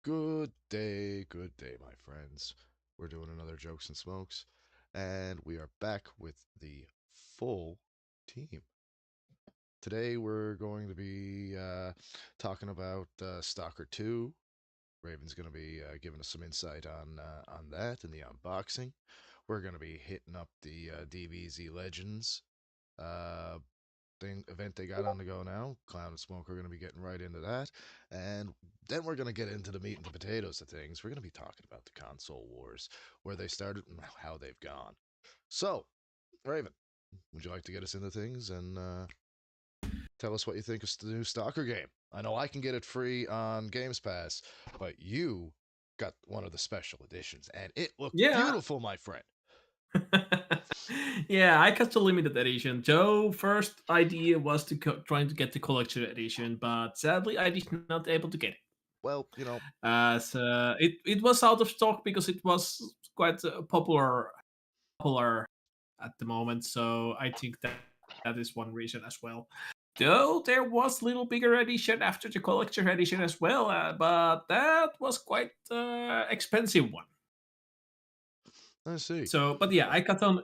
Good day, my friends. We're doing another Jokes and Smokes, and we are back with the full team. Today, we're going to be talking about Stalker 2. Raven's going to be giving us some insight on that and the unboxing. We're going to be hitting up the DBZ Legends uh, event they got on the go now. Clown and Smoke are going to be getting right into that, and then we're going to get into the meat and the potatoes of things. We're going to be talking about the console wars, where they started and how they've gone. So, Raven, would you like to get us into things and tell us what you think of the new Stalker game? I know I can get it free on Games Pass, but you got one of the special editions, and it looked Yeah. beautiful, my friend. Yeah, I got the limited edition. Joe first idea was to trying to get the collector edition, but sadly I did not able to get it. Well, So it was out of stock because it was quite popular at the moment. So I think that is one reason as well. Though there was little bigger edition after the collector edition as well, but that was quite expensive one. I see. So, but yeah, I got on.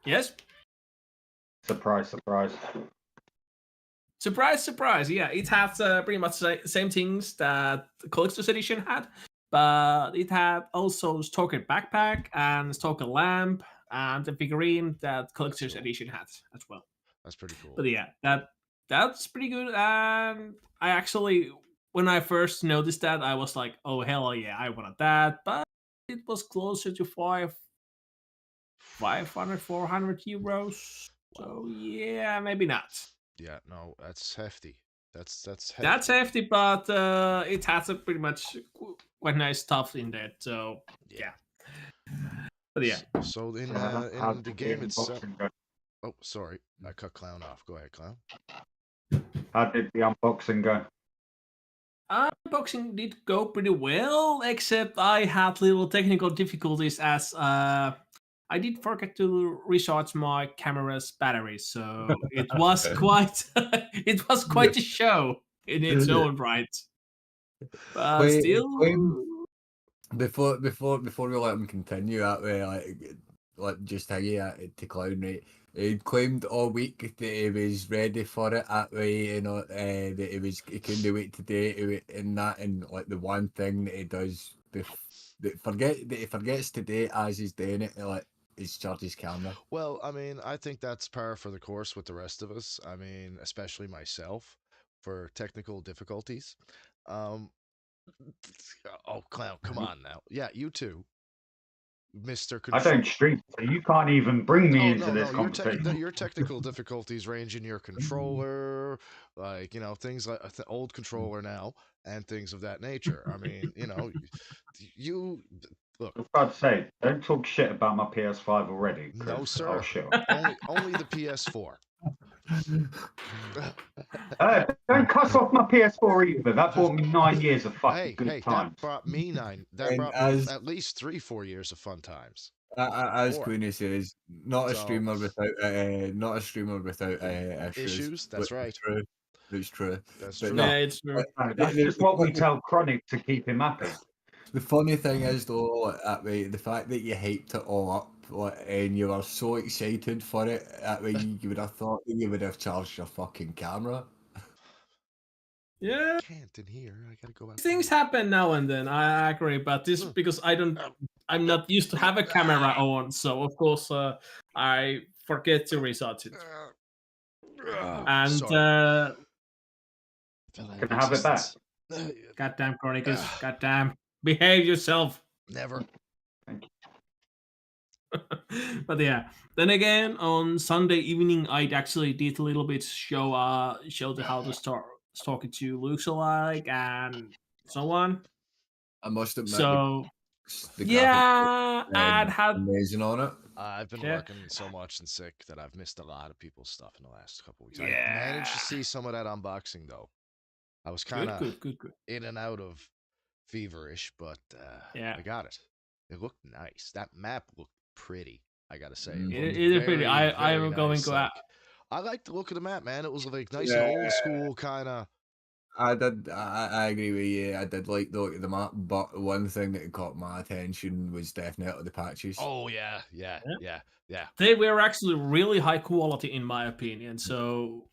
Yes. Surprise, surprise. Surprise, surprise! Yeah, it has pretty much the same things that the collector's edition had, but it had also Stalker backpack and Stalker lamp and the figurine that collector's Cool. edition had as well. That's pretty cool. But yeah, that's pretty good. And I actually, when I first noticed that, I was like, "Oh hell yeah, I wanted that!" But it was closer to 500, 400 euros. Wow. So yeah, maybe not. Yeah, no, that's hefty. That's That's hefty. hefty, but it has a pretty much quite nice stuff in there. So Yeah. yeah, but yeah, So in How in the did the game itself. unboxing go? Oh, sorry, I cut Clown off. Go ahead, Clown. How did the unboxing go? unboxing did go pretty well, except I had little technical difficulties as I did forget to recharge my camera's battery, so it was quite it was quite a show in its own right. But Claim still, before we let him continue that way, like just hanging at it to clown, right? He claimed all week that he was ready for it that way, that he couldn't wait to do it and that, and like the one thing that he does that he forgets to do it as he's doing it, like is charge his camera. Well, I mean, I think that's par for the course with the rest of us. I mean, especially myself for technical difficulties. Um, oh, Clown, come on now. Yeah, you too, Mister I Control. don't stream, so you can't even bring me Oh into no, this no, conversation. your technical difficulties range in your controller, like things like old controller now and things of that nature. I mean, you look. I was about to say, don't talk shit about my PS5 already, No, because I'll sir. show. Only the PS4. Don't cuss off my PS4 either. That brought me 9 years of fucking good Hey, times. that brought me That And brought me at least 3-4 years of fun times. As Four. Queenie says, not a So- streamer without Issues. That's right. True. It's true. That's But true. no, yeah, it's true. No, that's just what we tell Chronic to keep him happy. The funny thing is though, like, that way, the fact that you hyped it all up, like, and you were so excited for it, that way you would have thought that you would have charged your fucking camera. Yeah, Can't in here. I gotta go out. things happen now and then. I agree, but this because I'm not used to have a camera on, so of course I forget to research it. And Sorry. Can I have it back? goddamn Chronicles, goddamn, behave yourself. Never. Thank you. But yeah, then again on Sunday evening I actually did a little bit show how to start talking to looks alike and so on. I must admit, So the yeah, I'd had amazing on it. I've been Yeah. working so much and sick that I've missed a lot of people's stuff in the last couple weeks. I Yeah. managed to see some of that unboxing though. I was kind of good. in and out of feverish, but Yeah. I got it. It looked nice. That map looked pretty. I gotta say, Mm. looked It is pretty. I very am going nice. to go out. I like the look of the map, man. It was like nice Yeah. and old school kind of. I did. I agree with you. I did like the look of the map, but one thing that caught my attention was definitely the patches. Oh yeah, yeah, Yeah. yeah. They were actually really high quality, in my opinion. So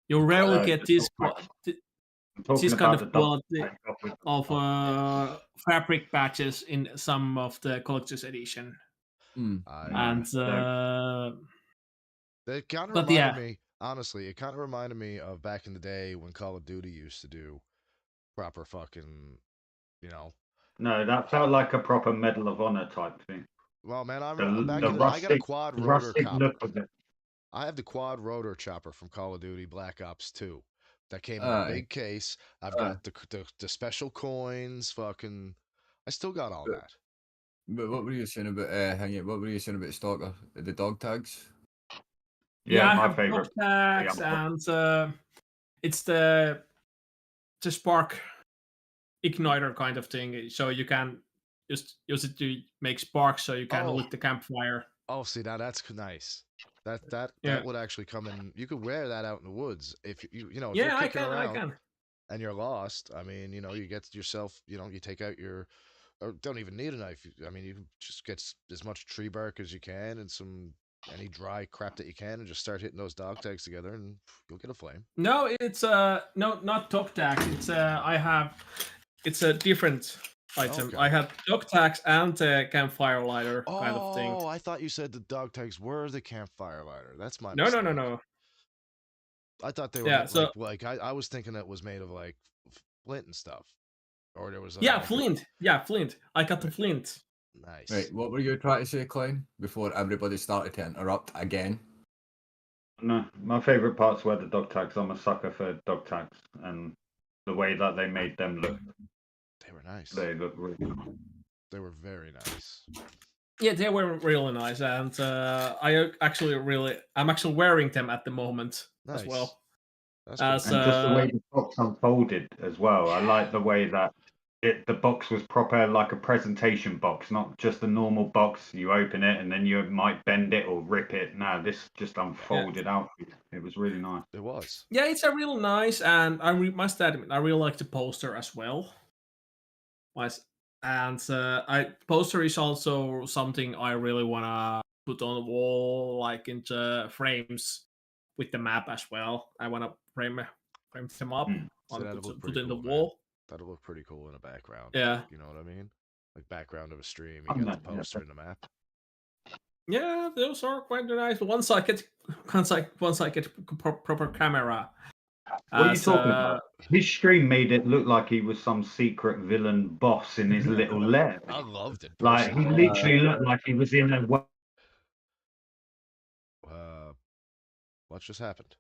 you rarely get this I'm talking this kind about of the quality dog. of fabric patches in some of the collector's edition. Mm. And It kind of but reminded yeah, me, honestly, it kind of reminded me of back in the day when Call of Duty used to do proper fucking, you know. No, that felt like a proper Medal of Honor type thing. Well, man, I'm The, back the in. I got a rustic, quad the rotor rustic chopper. look of it. I have the quad rotor chopper from Call of Duty Black Ops 2. That came in a Aye. big case. I've got the special coins. Fucking, I still got all that. But what were you saying about hang it? What were you saying about Stalker? The dog tags? yeah, I my have favorite. dog tags, and it's the spark igniter kind of thing. So you can just use it to make sparks, so you can Oh. lit the campfire. Oh, see, now that's nice. That Yeah. would actually come in. You could wear that out in the woods if if you're Yeah, I kicking can. around and you're lost. I mean, you get yourself. You take out your. Or don't even need a knife. I mean, you can just get as much tree bark as you can and any dry crap that you can, and just start hitting those dog tags together, and you'll get a flame. No, it's no, not dog tags. It's a different item. Okay. I have dog tags and campfire lighter kind of thing. Oh, I thought you said the dog tags were the campfire lighter. That's my No, mistake. no. I thought they were Yeah, so I was thinking it was made of like flint and stuff, or there was flint. Yeah, flint. I got the flint. Nice. Right, what were you trying to say, Klein? Before everybody started to interrupt again. No, my favorite parts were the dog tags. I'm a sucker for dog tags, and the way that they made them look. They were nice. They look really cool. They were very nice. Yeah, they were really nice, and I'm actually wearing them at the moment Nice. as well. That's As cool. And just the way the box unfolded as well. I like the way that the box was proper, like a presentation box, not just a normal box. You open it and then you might bend it or rip it. No, this just unfolded out. It was really nice. It was. Yeah, it's a real nice, and I must admit, I really like the poster as well. And poster is also something I really wanna put on the wall, like into frames with the map as well. I wanna frame them up, So that'll look put pretty in cool, the wall. That'll look pretty cool in the background. Yeah. You know what I mean? Like background of a stream, you got the poster and the map. Yeah, those are quite nice. Once I get proper camera. What are you talking about? His stream made it look like he was some secret villain boss in his little lair. I loved it. Like he literally looked like he was in a. What just happened?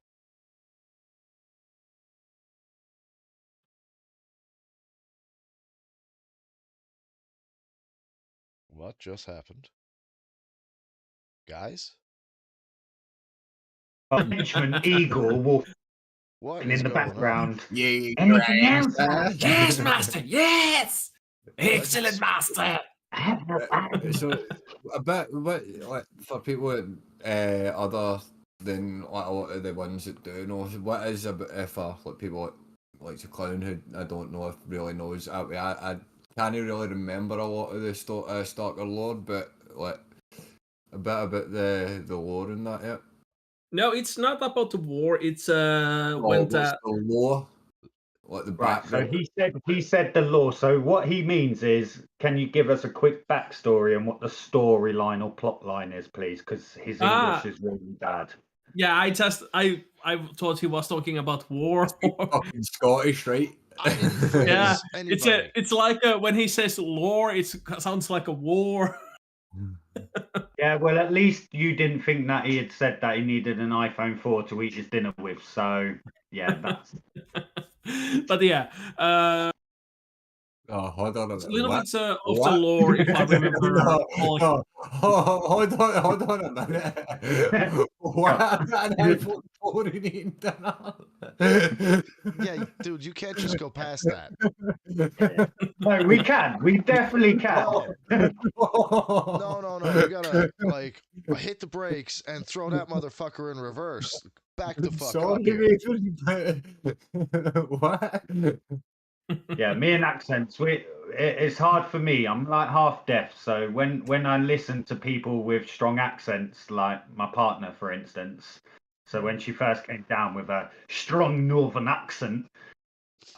What just happened? Guys? Henchman Eagle walking What in is the going background. Yeah, Anything else? Yes, master. Yes, excellent, master. So a bit like for people other than like a lot of the ones that do know, what is a bit for like people like the Clown who I don't know if really knows. I can't really remember a lot of the Stalker lore, but like a bit about the lore in that. Yeah. No, it's not about the war. It's when what's the lore? Like the Right, so background. he said the law. So what he means is, can you give us a quick backstory on what the storyline or plot line is, please? Because his English is really bad. Yeah, I thought he was talking about war. Fucking Scottish, right? Yeah, Anybody. it's like when he says lore, it sounds like a war. Yeah, well, at least you didn't think that he had said that he needed an iPhone 4 to eat his dinner with. So yeah, that's. But yeah, Oh, hold on a it's minute. a little What? bit of the lore, if I remember. No, hold on a minute. What? An iPhone 4 in eating dinner? Yeah, dude, you can't just go past that. No, we can. We definitely can. No. You gotta like hit the brakes and throw that motherfucker in reverse. back the fuck up Sorry, here. Raven, but what? Yeah, me and accents. It's hard for me. I'm like half deaf, so when I listen to people with strong accents, like my partner, for instance, so when she first came down with a strong northern accent,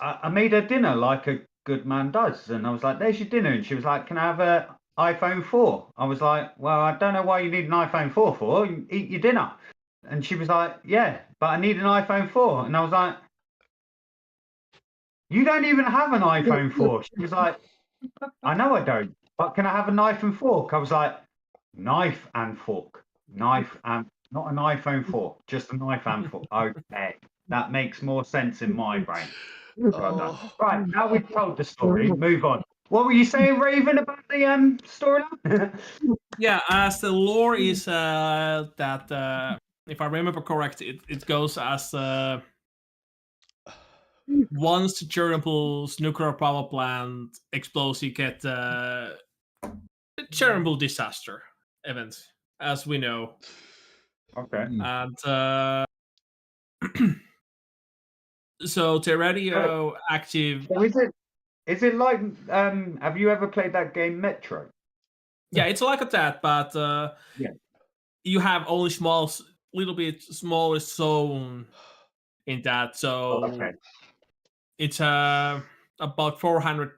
I made her dinner like a good man does, and I was like, "There's your dinner," and she was like, "Can I have a iPhone 4?" I was like, "Well, I don't know why you need an iPhone 4 for. Eat your dinner." And she was like, "Yeah, but I need an iPhone 4," and I was like, "You don't even have an iPhone 4." She was like, "I know I don't, but can I have a knife and fork?" I was like, "Knife and fork, knife and not an iPhone 4, just a knife and fork." Okay, that makes more sense in my brain. Well done. Oh, Right, now we've told the story. Move on. What were you saying, Raven, about the storyline? Yeah, as the lore is that if I remember correct, it goes as once Chernobyl's nuclear power plant explodes, you get the Chernobyl disaster event, as we know, Okay. and so the radioactive. So is it like have you ever played that game Metro? Yeah, it's like that, but Yeah. you have only little bit smaller zone in that, Oh, so okay. it's about 400.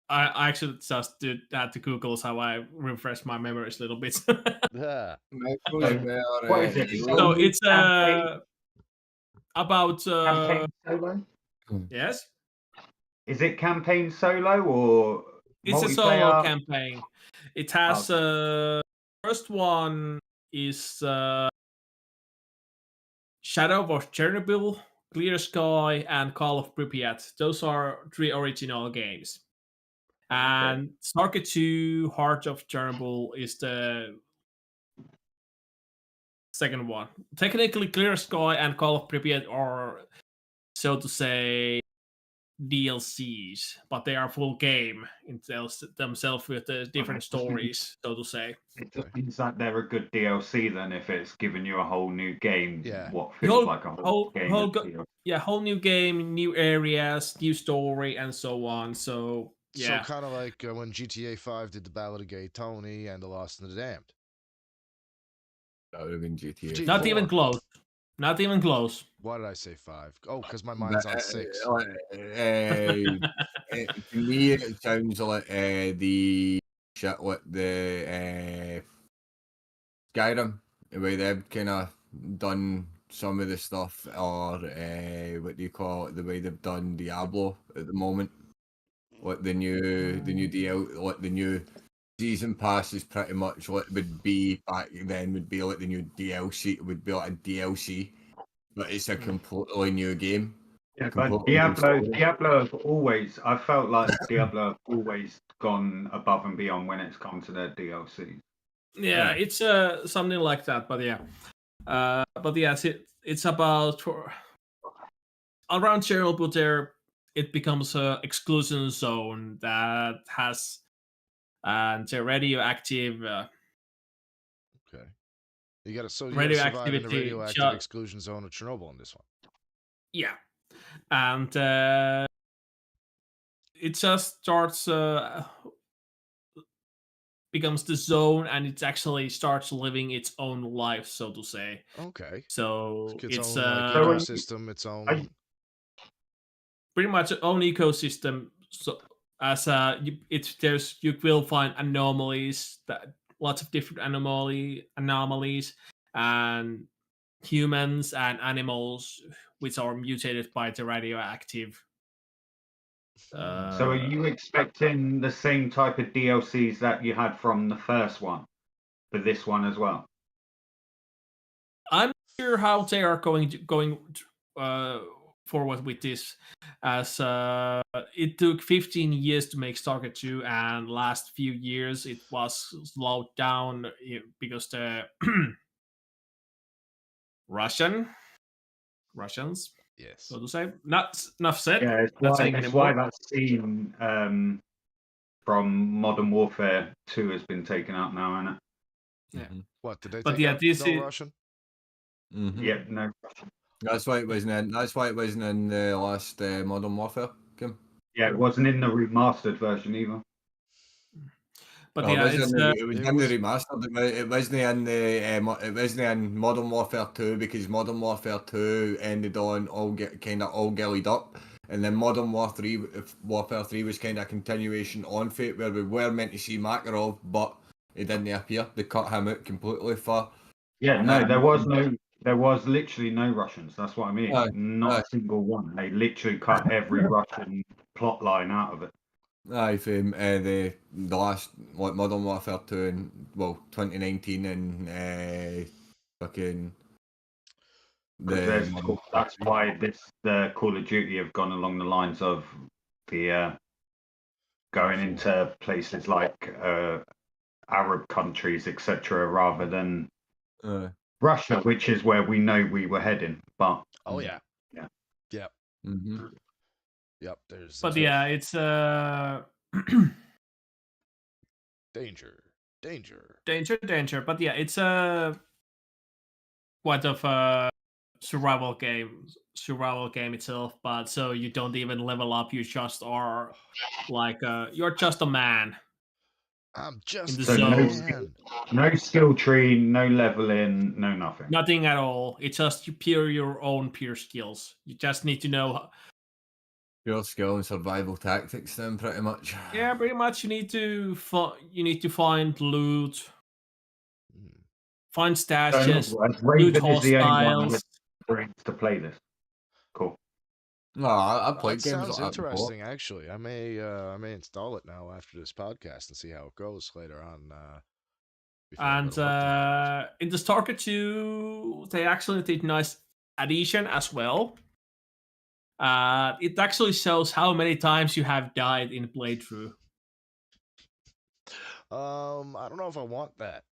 I actually just had to Google how I refresh my memories a little bit. yeah. So, what is it? So it's about Campaign solo? yes, Is it campaign solo or it's a solo multiplayer? campaign. It has first one is Shadow of Chernobyl, Clear Sky, and Call of Pripyat. Those are 3 original games. And Stalker 2, Heart of Chernobyl is the second one. Technically, Clear Sky and Call of Pripyat are, so to say, DLCs, but they are full game in themselves with the different stories, so to say. It just means that they're a good DLC then if it's giving you a whole new game. Yeah. What feels like a whole game of DLC. Yeah, whole new game, new areas, new story, and so on. So yeah, So kind of like when GTA 5 did the Ballad of Gay Tony and The Lost and the Damned. That would have been GTA. not 4. even close. Not even close. Why did I say 5? Oh, because my mind's on 6. To me, it sounds like the shit with the Skyrim, where they've kind of done some of the stuff, or what do you call it? The way they've done Diablo at the moment, like the new like the new season pass is pretty much what it would be back then. Would be like the new DLC. It would be like a DLC, but it's a completely new game. Yeah, but Completely new story. Diablo have always, I felt like Diablo have always gone above and beyond when it's come to their DLC. Yeah, Yeah. it's something like that. But yeah, yes, it's about around Chernobyl. There, it becomes a exclusion zone that has and the radioactive. Okay. You gotta survive in the Radioactivity radioactive exclusion zone of Chernobyl in this one. Yeah, and it just starts becomes the zone, and it actually starts living its own life, so to say. Okay. So Its it's own like So when ecosystem, its own. pretty much its own ecosystem. So as you will find anomalies, that lots of different anomalies, and humans and animals which are mutated by the radioactive. So are you expecting the same type of DLCs that you had from the first one for this one as well? I'm not sure how they are going forward with this, as it took 15 years to make Stalker 2, and last few years it was slowed down because the Russians, Yes. so to say, not enough said. Yeah, it's Not why, saying it's anymore. why that scene from Modern Warfare 2 has been taken out now, isn't it? Yeah. What did they But take yeah, out? this No is Russian. Yeah, no. That's why it wasn't in. That's why it wasn't in the last Modern Warfare game. Yeah, it wasn't in the remastered version either. But No, yeah, it's it was It in was- the remastered. It wasn't in the. It wasn't in Modern Warfare 2 because Modern Warfare 2 ended on all get kind of all gillied up, and then Warfare 3 was kind of a continuation on Fate where we were meant to see Makarov, but he didn't appear. They cut him out completely for. Yeah, no, there was literally no Russians. That's what I mean. Aye, Not aye. a single one. They literally cut every Russian plot line out of it. Aye, from the last Modern Warfare 2 in 2019 and fucking Because the that's why the Call of Duty have gone along the lines of the going into places like Arab countries, etc., rather than Russia, which is where we know we were heading. But Oh yeah. Yeah. Yep. Mm-hmm. Yep. There's. but yeah, it's Danger. danger. But yeah, it's a quite of a survival game itself. But so you don't even level up. You just are like you're just a man. I'm just the a so zone. no skill tree, no leveling, no nothing. Nothing at all. It's just your own pure skills. You just need to know. Pure skill and survival tactics, then pretty much. Yeah, pretty much. You need to find loot, Hmm. find So in stashes, other words, loot Raven is the only one hostiles. with brains to play this. Cool. No, I played That games sounds like that before. interesting. Actually, I may install it now after this podcast and see how it goes later on. Before I go And to work tonight. in the Stalker 2, they actually did nice addition as well. It actually shows how many times you have died in playthrough. I don't know if I want that.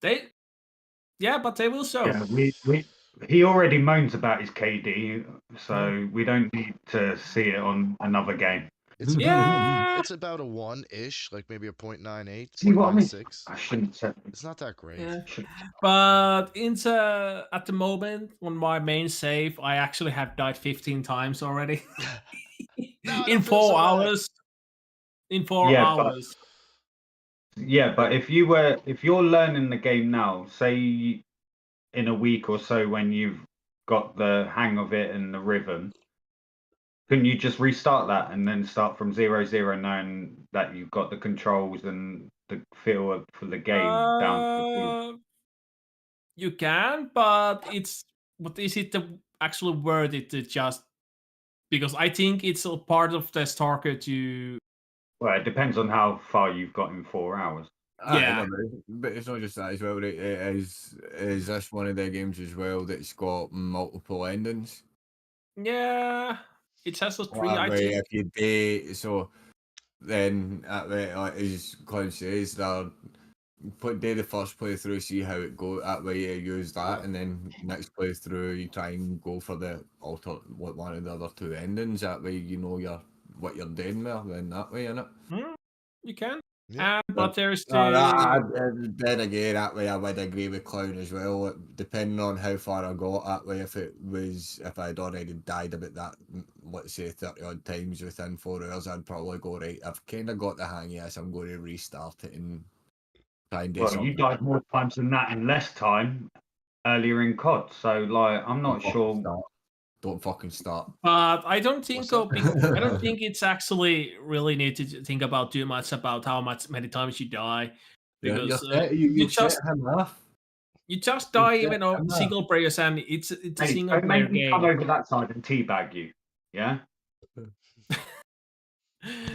But they will show. Yeah, he already moans about his KD, so we don't need to see it on another game. It's Yeah. it's about a 1-ish, like maybe a 0.98, See what I mean? 0.96. I shouldn't say. It's not that great. Yeah. Shouldn't- But at the moment on my main save, I actually have died 15 times already. No, I In don't feel 4 so bad. hours. In 4 Yeah, but- hours. Yeah, but if you're learning the game now, say in a week or so when you've got the hang of it and the rhythm, couldn't you just restart that and then start from 0-0, knowing that you've got the controls and the feel for the game down to the T? You can, but is it actually worth it to just because I think it's a part of the Stalker to Well, it depends on how far you've got in 4 hours. Yeah. No, but it's not just that as well. It is this one of the games as well that's got multiple endings. Yeah, it has a 3. That I way, think. if you do so, then that way, like as Clown says, they'll do the first playthrough, see how it goes. That way, you use that, and then next playthrough, you try and go for the one of the other 2 endings. That way, you know what you're doing there. Then that way, innit? You can. Yeah. But there's the Then again, that way I would agree with Clown as well. Depending on how far I got, that way if I'd already died about that, let's say 30 odd times within 4 hours, I'd probably go, right, I've kind of got the hang of this, I'm going to restart it and try and do Well, something. you died more times than that in less time earlier in COD, so like I'm not sure. Don't fucking start. But I don't think What's I don't think it's actually really need to think about too much about how many times you die because you just set him off. you just die set even on him up. single players and it's a Hey, single don't player make me game. come over that side and teabag you. Yeah.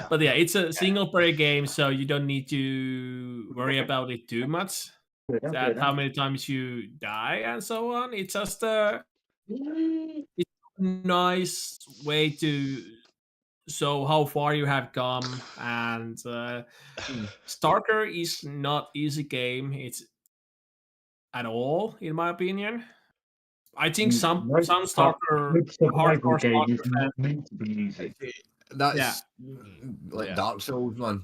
But yeah, it's a single player game, so you don't need to worry about it too much. That how many times you die and so on. It's just a nice way to show how far you have come. And Stalker is not easy game. It's at all, in my opinion. I think some Stalker survival hardcore game is Stalker not meant to be easy. That's Yeah. Dark Souls, man.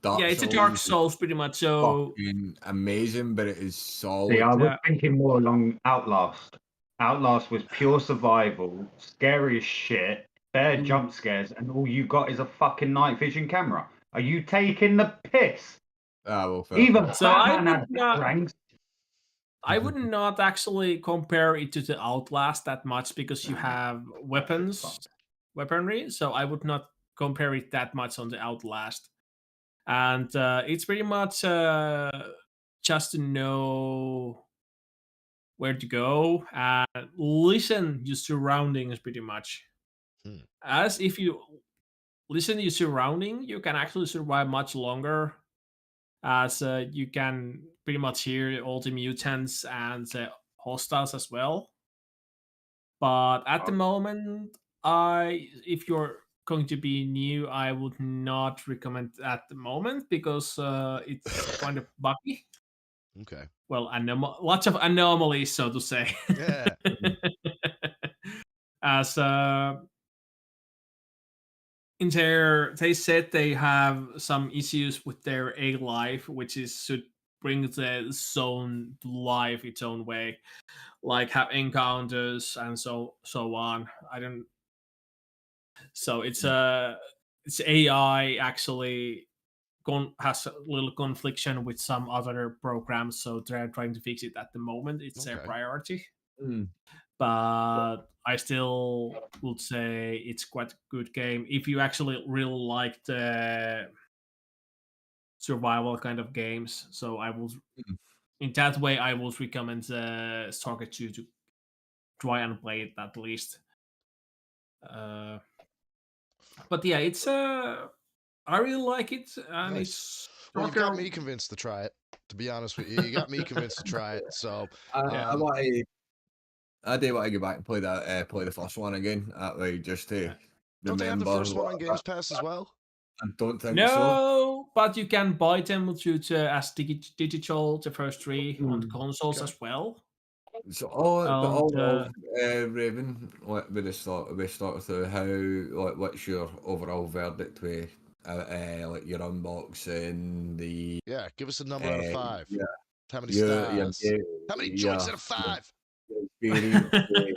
yeah, it's a Dark Souls pretty much. So fucking amazing, but it is solid. See, I was thinking more along Outlast. Outlast was pure survival, scary as shit, bare jump scares, and all you got is a fucking night vision camera. Are you taking the piss? Ah, well, fair Even play. So I Batman would had not. batarangs. I would not actually compare it to the Outlast that much because you have weaponry. So I would not compare it that much on the Outlast. And it's pretty much just to know where to go and listen your surroundings pretty much. Hmm. As if you listen to your surrounding, you can actually survive much longer. As you can pretty much hear all the mutants and hostiles as well. But at the moment, if you're going to be new, I would not recommend at the moment because it's kind of buggy. Okay. Well, lots of anomalies, so to say. Yeah. As they said they have some issues with their A life, which is should bring the zone to life its own way, like have encounters and so on. I don't. So it's AI actually has a little confliction with some other programs, so they're trying to fix it at the moment. It's their Okay. priority. Mm. But I still would say it's quite a good game if you actually really like the survival kind of games. So I will, Mm. in that way, I would recommend Stalker 2 to try and play it at least. But yeah, it's I really like it, and Nice. it's Well, you've got Stalker. me convinced to try it. To be honest with you, you got me convinced to try it. So, I um, want to. I do want to go back and play that. Play the first one again. That way, just to don't they have the remember. first one on Games Pass as well? I don't think so. No, but you can buy them as digital, the first three on the Mm. consoles Okay. as well. So And all Raven, like we start through how what's your overall verdict with like your unboxing Yeah. Give us a number out of 5. yeah How many your stars? How many joints out of 5? your experience with,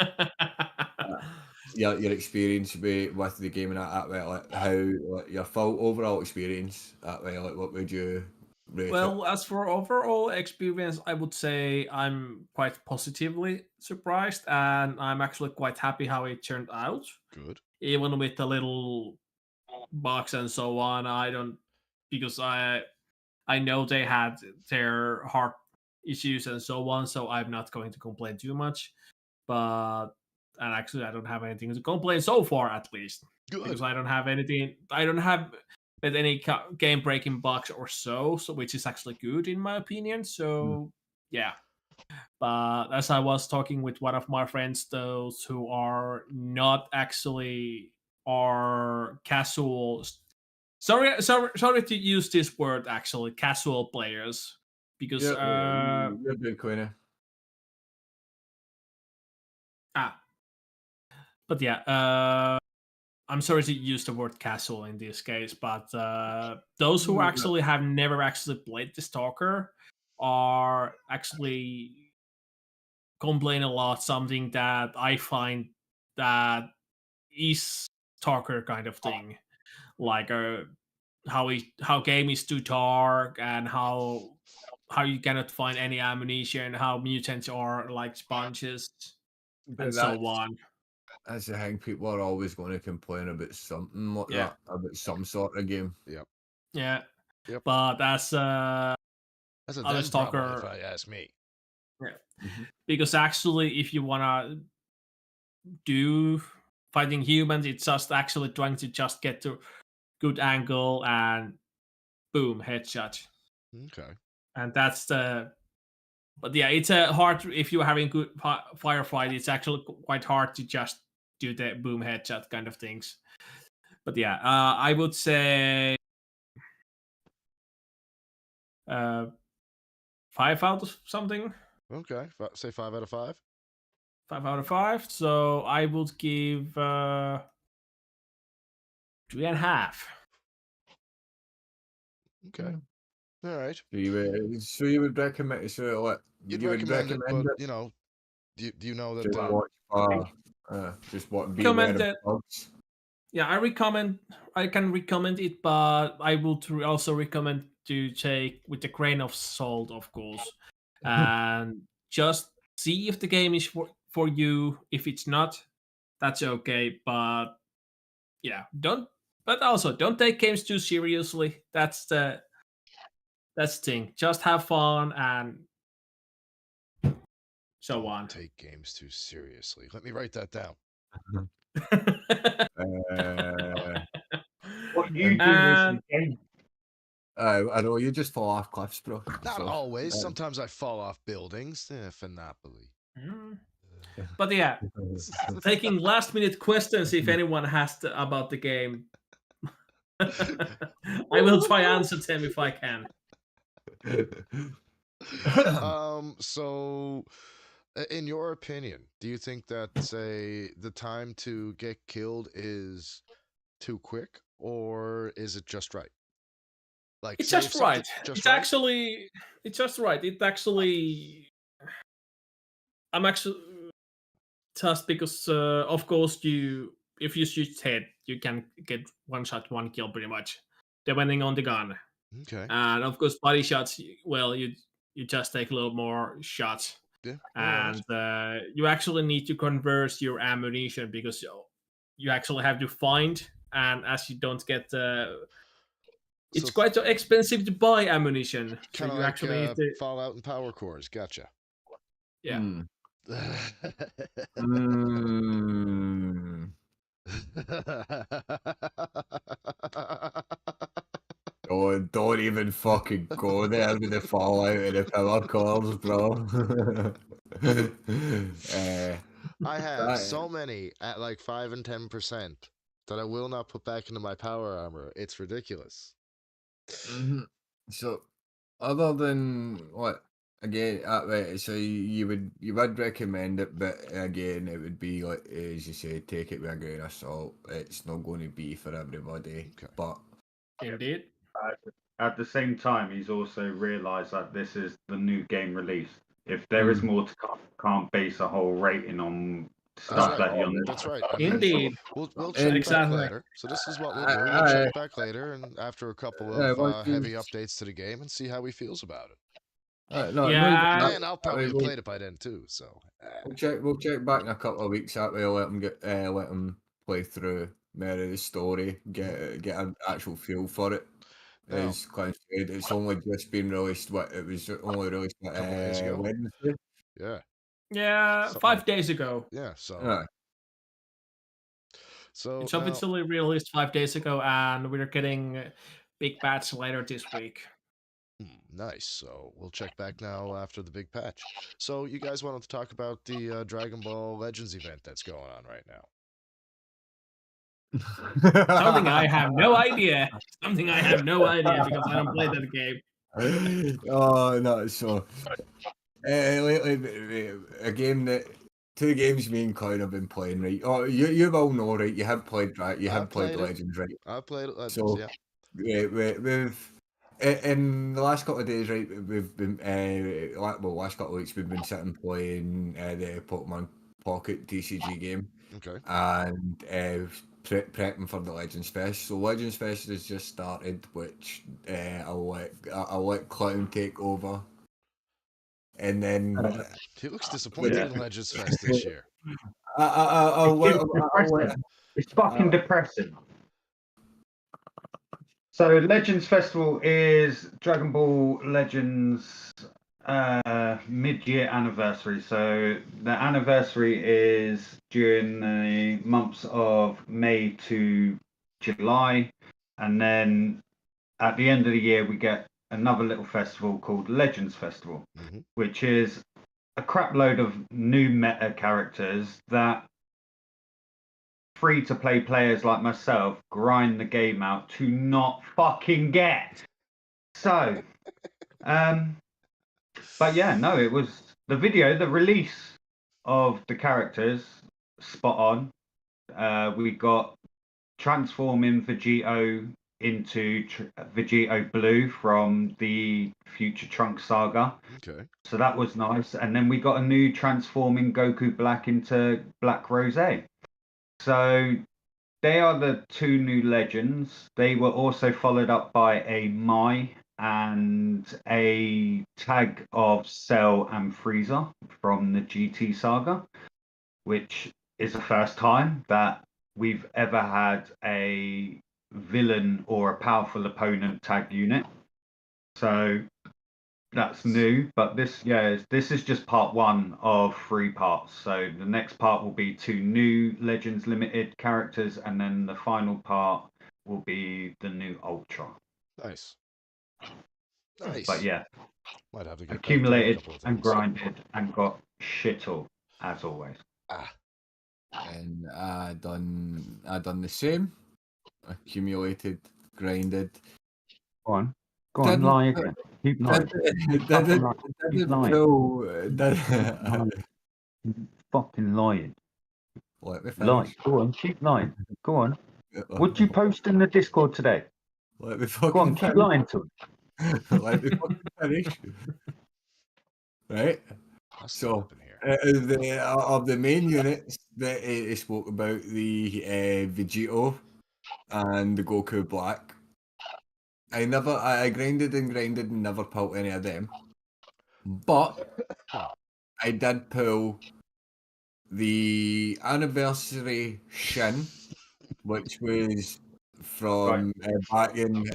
your experience with the game and that way, like how like your full overall experience that way, like what would you rate it? well, as for overall experience, I would say I'm quite positively surprised, and I'm actually quite happy how it turned out. Good. Even with the little bugs and so on, I don't because I know they had their heart issues and so on, so I'm not going to complain too much. But and actually, I don't have anything to complain so far, at least, Good. because I don't have anything. I don't have any game breaking bugs or so, which is actually good in my opinion. So yeah. But as I was talking with one of my friends, those who are not actually are casual. Sorry to use this word. Actually, casual players, because You're good, Queenie. ah, but yeah, I'm sorry to use the word casual in this case, but those who actually have never actually played the Stalker are actually complain a lot. Something that I find that is Stalker kind of thing, like how game is too dark and how you cannot find any ammunition, how mutants are like sponges and But so on. that's the thing. People are always going to complain about something like Yeah. that, about some sort of game. Yep. Yeah. Yep. But as That's a other them problem, if Stalker, I ask me. yeah. Mhm. Because actually, if you wanna do fighting humans, it's just actually trying to just get to good angle and boom headshot, Okay. and that's the. But yeah, it's a hard if you're having good firefight. It's actually quite hard to just do the boom headshot kind of things. But yeah, I would say 5 out of something. Okay. Say 5 out of 5. 5 out of 5. So I would give 3.5. Okay. All right. So you would recommend? So what You'd you would recommend it, recommend but it? Do you know that Just the watch just what beware Recommend of that. bugs. Yeah, I can recommend it, but I would also recommend to take with a grain of salt, of course, and just see if the game is for you. If it's not, that's okay. But yeah, don't. But also, don't take games too seriously. That's the thing. Just have fun and so don't on. take games too seriously. Let me write that down. Uh, What you and do is and game. I know you just fall off cliffs, bro. Not So, always. Sometimes I fall off buildings. Finopoli. Mm. But yeah, taking last minute questions if anyone has about the game. I will try answer them if I can. So, in your opinion, do you think that say the time to get killed is too quick, or is it just right? Like, It's say if just something right. just right. It's just right. It actually, I'm actually just because, of course, if you shoot head, you can get one shot, one kill pretty much, depending on the gun. Okay. And of course, body shots. Well, you just take a little more shots, Yeah. All right. and you actually need to convert your ammunition because you actually have to find, and as you don't get So it's quite expensive to buy ammunition, so kind of you like actually need to. Fallout and Power Cores. Gotcha. Yeah. Mm. Don't even fucking go there with the fallout and the power cores, bro. I have That, so many at like 5 and 10% that I will not put back into my power armor. It's ridiculous. mhm. So, other than what again, right, so you would recommend it, but again, it would be like as you say, take it with a grain of salt. It's not going to be for everybody, Okay. but Indeed. At the same time, he's also realised that this is the new game release. If there is more to come, can't base a whole rating on That's stuff right. that you're not. That's right. I mean, Indeed. we'll check and back Exactly. later. So this is what we'll do. We'll check back later, and after a couple of once you heavy updates to the game, and see how he feels about it. no, not even Yeah. And I'll probably have played it by then too. So We'll check back in a couple of weeks. That way, let them let them play through more of the story, get an actual feel for it. now, As Clint said, it's only just been released. What it was only released a couple days ago. Wednesday. Yeah. Yeah. Something 5 days ago. Yeah. So Aye. It's now officially released 5 days ago, and we're getting big patch later this week. nice. So we'll check back now after the big patch. So you guys wanted to talk about the Dragon Ball Legends event that's going on right now. Something I have no idea. Something I have no idea because I don't play that game. Oh no! So lately, a game that two games me and Colin have been playing, right? Oh, you all know, right? You have played, right? You have I've played played it. Legends, right? I've played it. Legends. So Yeah. we've in the last couple of days, right? We've been last couple of weeks we've been sitting playing the Pokemon Pocket TCG game, Okay. and prepping for the Legends Fest. So Legends Fest has just started, which I'll let Clown take over, and then He looks disappointed in Legends Fest this year. I'll let It's depressing. It's fucking depressing. So Legends Festival is Dragon Ball Legends mid-year anniversary. So the anniversary is during the months of May to July, and then at the end of the year we get another little festival called Legends Festival, which is a crap load of new meta characters that free-to-play players like myself grind the game out to not fucking get. So, but yeah, no, it was the release of the characters, spot on. We got transforming Vegito into Vegito Blue from the Future Trunks saga. Okay. So that was nice. And then we got a new transforming Goku Black into Black Rose. So they are the two new legends. They were also followed up by a Mai and a tag of Cell and Frieza from the GT saga, which is the first time that we've ever had a villain or a powerful opponent tag unit. So that's new, but this is just part one of 3 parts. So the next part will be 2 new Legends Limited characters, and then the final part will be the new Ultra. Nice. But Nice. yeah, Might have to get back to a accumulated couple of and those. grinded and got shit all as always. Ah. And I done the same. Accumulated, grinded. Go on, Didn't lie again. Keep lying. didn't lying. pull. Fucking lying. Let me Lie. finish. Go on, keep lying. Go on. What'd you post in the Discord today? Let me Go on, fucking keep finish. lying to him. Let me fucking finish. Right. What's So, happening here? of the main units that he spoke about, the Vegito and the Goku Black. I grinded and never pulled any of them. But I did pull the anniversary Shin, which was from back in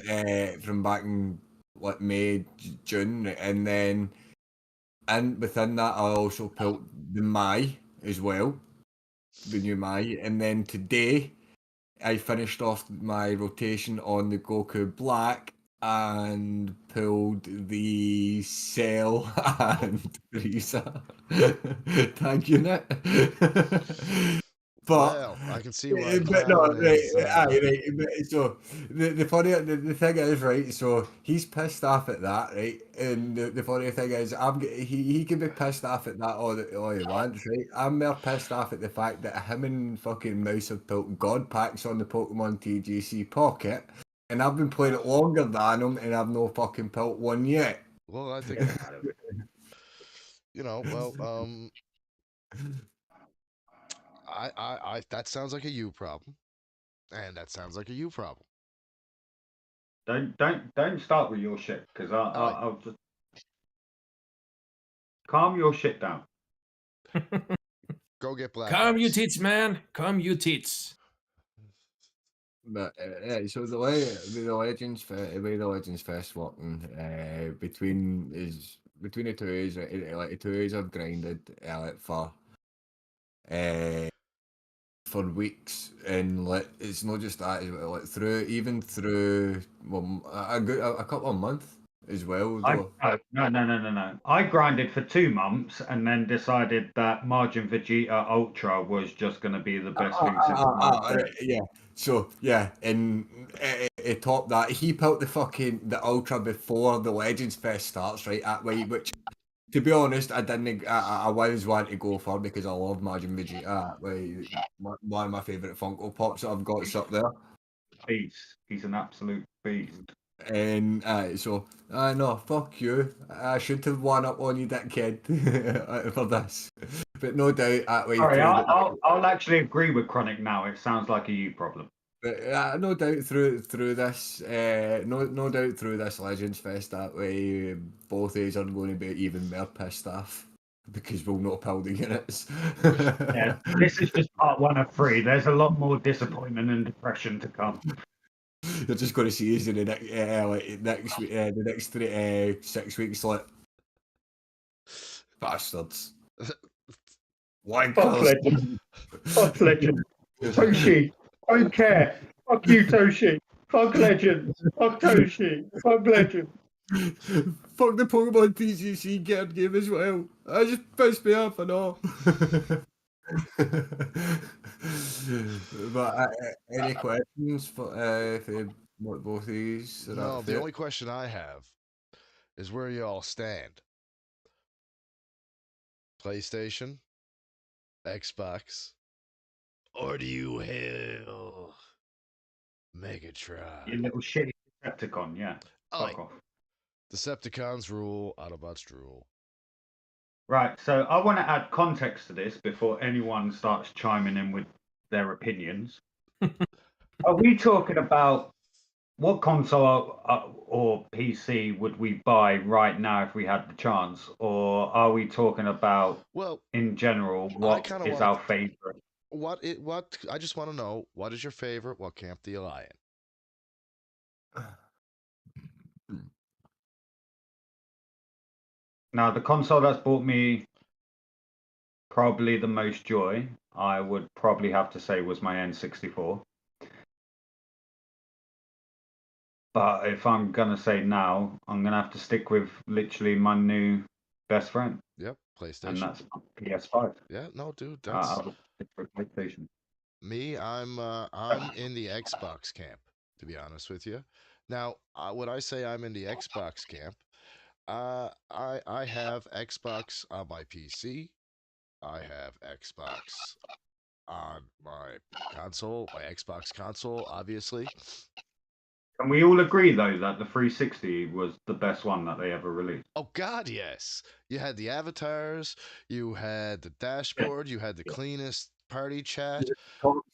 like May, June, and then within that I also pulled the Mai as well, the new Mai, and then today I finished off my rotation on the Goku Black and pulled the Cell and Frieza tag unit. Well, I can see why But no, Clown is. So the thing is, right? So he's pissed off at that, right? And the funny thing is, he can be pissed off at that all he wants, right? I'm more pissed off at the fact that him and fucking Mouse have built God packs on the Pokemon TGC Pocket, and I've been playing it longer than him, and I've no fucking built one yet. Well, I think I that sounds like a you problem, and that sounds like a you problem. Don't start with your shit, because Aye. I'll just calm your shit down. Go get black. Come, you Eyes. tits, man. Come, you tits. But yeah, so the Legends Fest working between the two A's, like the two A's I've grinded for weeks, and like it's not just that, like through a couple of months as well. Though. No. I grinded for 2 months and then decided that Margin Vegeta Ultra was just going to be the best thing since Yeah. So yeah, and it topped that. He built the Ultra before the Legends Fest starts, right? Which, to be honest, I didn't. I was wanting to go for because I love Margin Vegeta. One of my favourite Funko Pops that I've got up there. Beast. He's an absolute beast. And so no, fuck you. I should have won up on you, that kid, for this. But no doubt that way Sorry, through. I'll actually agree with Chronic now. It sounds like a you problem. But no doubt through this, no doubt through this Legends Fest that way, both A's are going to be even more pissed off because we'll not pull the units. Yeah, this is just part 1 of 3. There's a lot more disappointment and depression to come. You're just going to see us in the next week, the next 6 weeks, like bastards. Fuck Legend. Fuck Legend. Toshi. Don't care. Fuck you, Toshi. Fuck Legend. Fuck Toshi. Fuck Legend. Fuck the Pokemon TCC game as well. I just pissed me off and all. But any questions for what both of these? No, the only question I have is where you all stand. PlayStation, Xbox, or do you hail Megatron. You little shitty Decepticon, yeah. Oh, Fuck off. Decepticons rule, Autobots drool. Right, so I want to add context to this before anyone starts chiming in with their opinions. Are we talking about what console or PC would we buy right now if we had the chance? Or are we talking about, Well, in general, I what kinda is wanna- our favorite? what I just want to know, what is your favorite? What camp do you lie in? Now, the console that's brought me probably the most joy, I would probably have to say, was my N64. But if I'm gonna say now, I'm gonna have to stick with literally my new best friend, Yep, and PlayStation. that's PS5. Yeah, no, dude, I that's would stick with PlayStation. me. I'm in the Xbox camp, to be honest with you. Now, when I say I'm in the Xbox camp, I have Xbox on my PC. I have Xbox on my console, my Xbox console, obviously. Can we all agree though that the 360 was the best one that they ever released? Oh God, yes. You had the avatars, you had the dashboard, you had the cleanest party chat.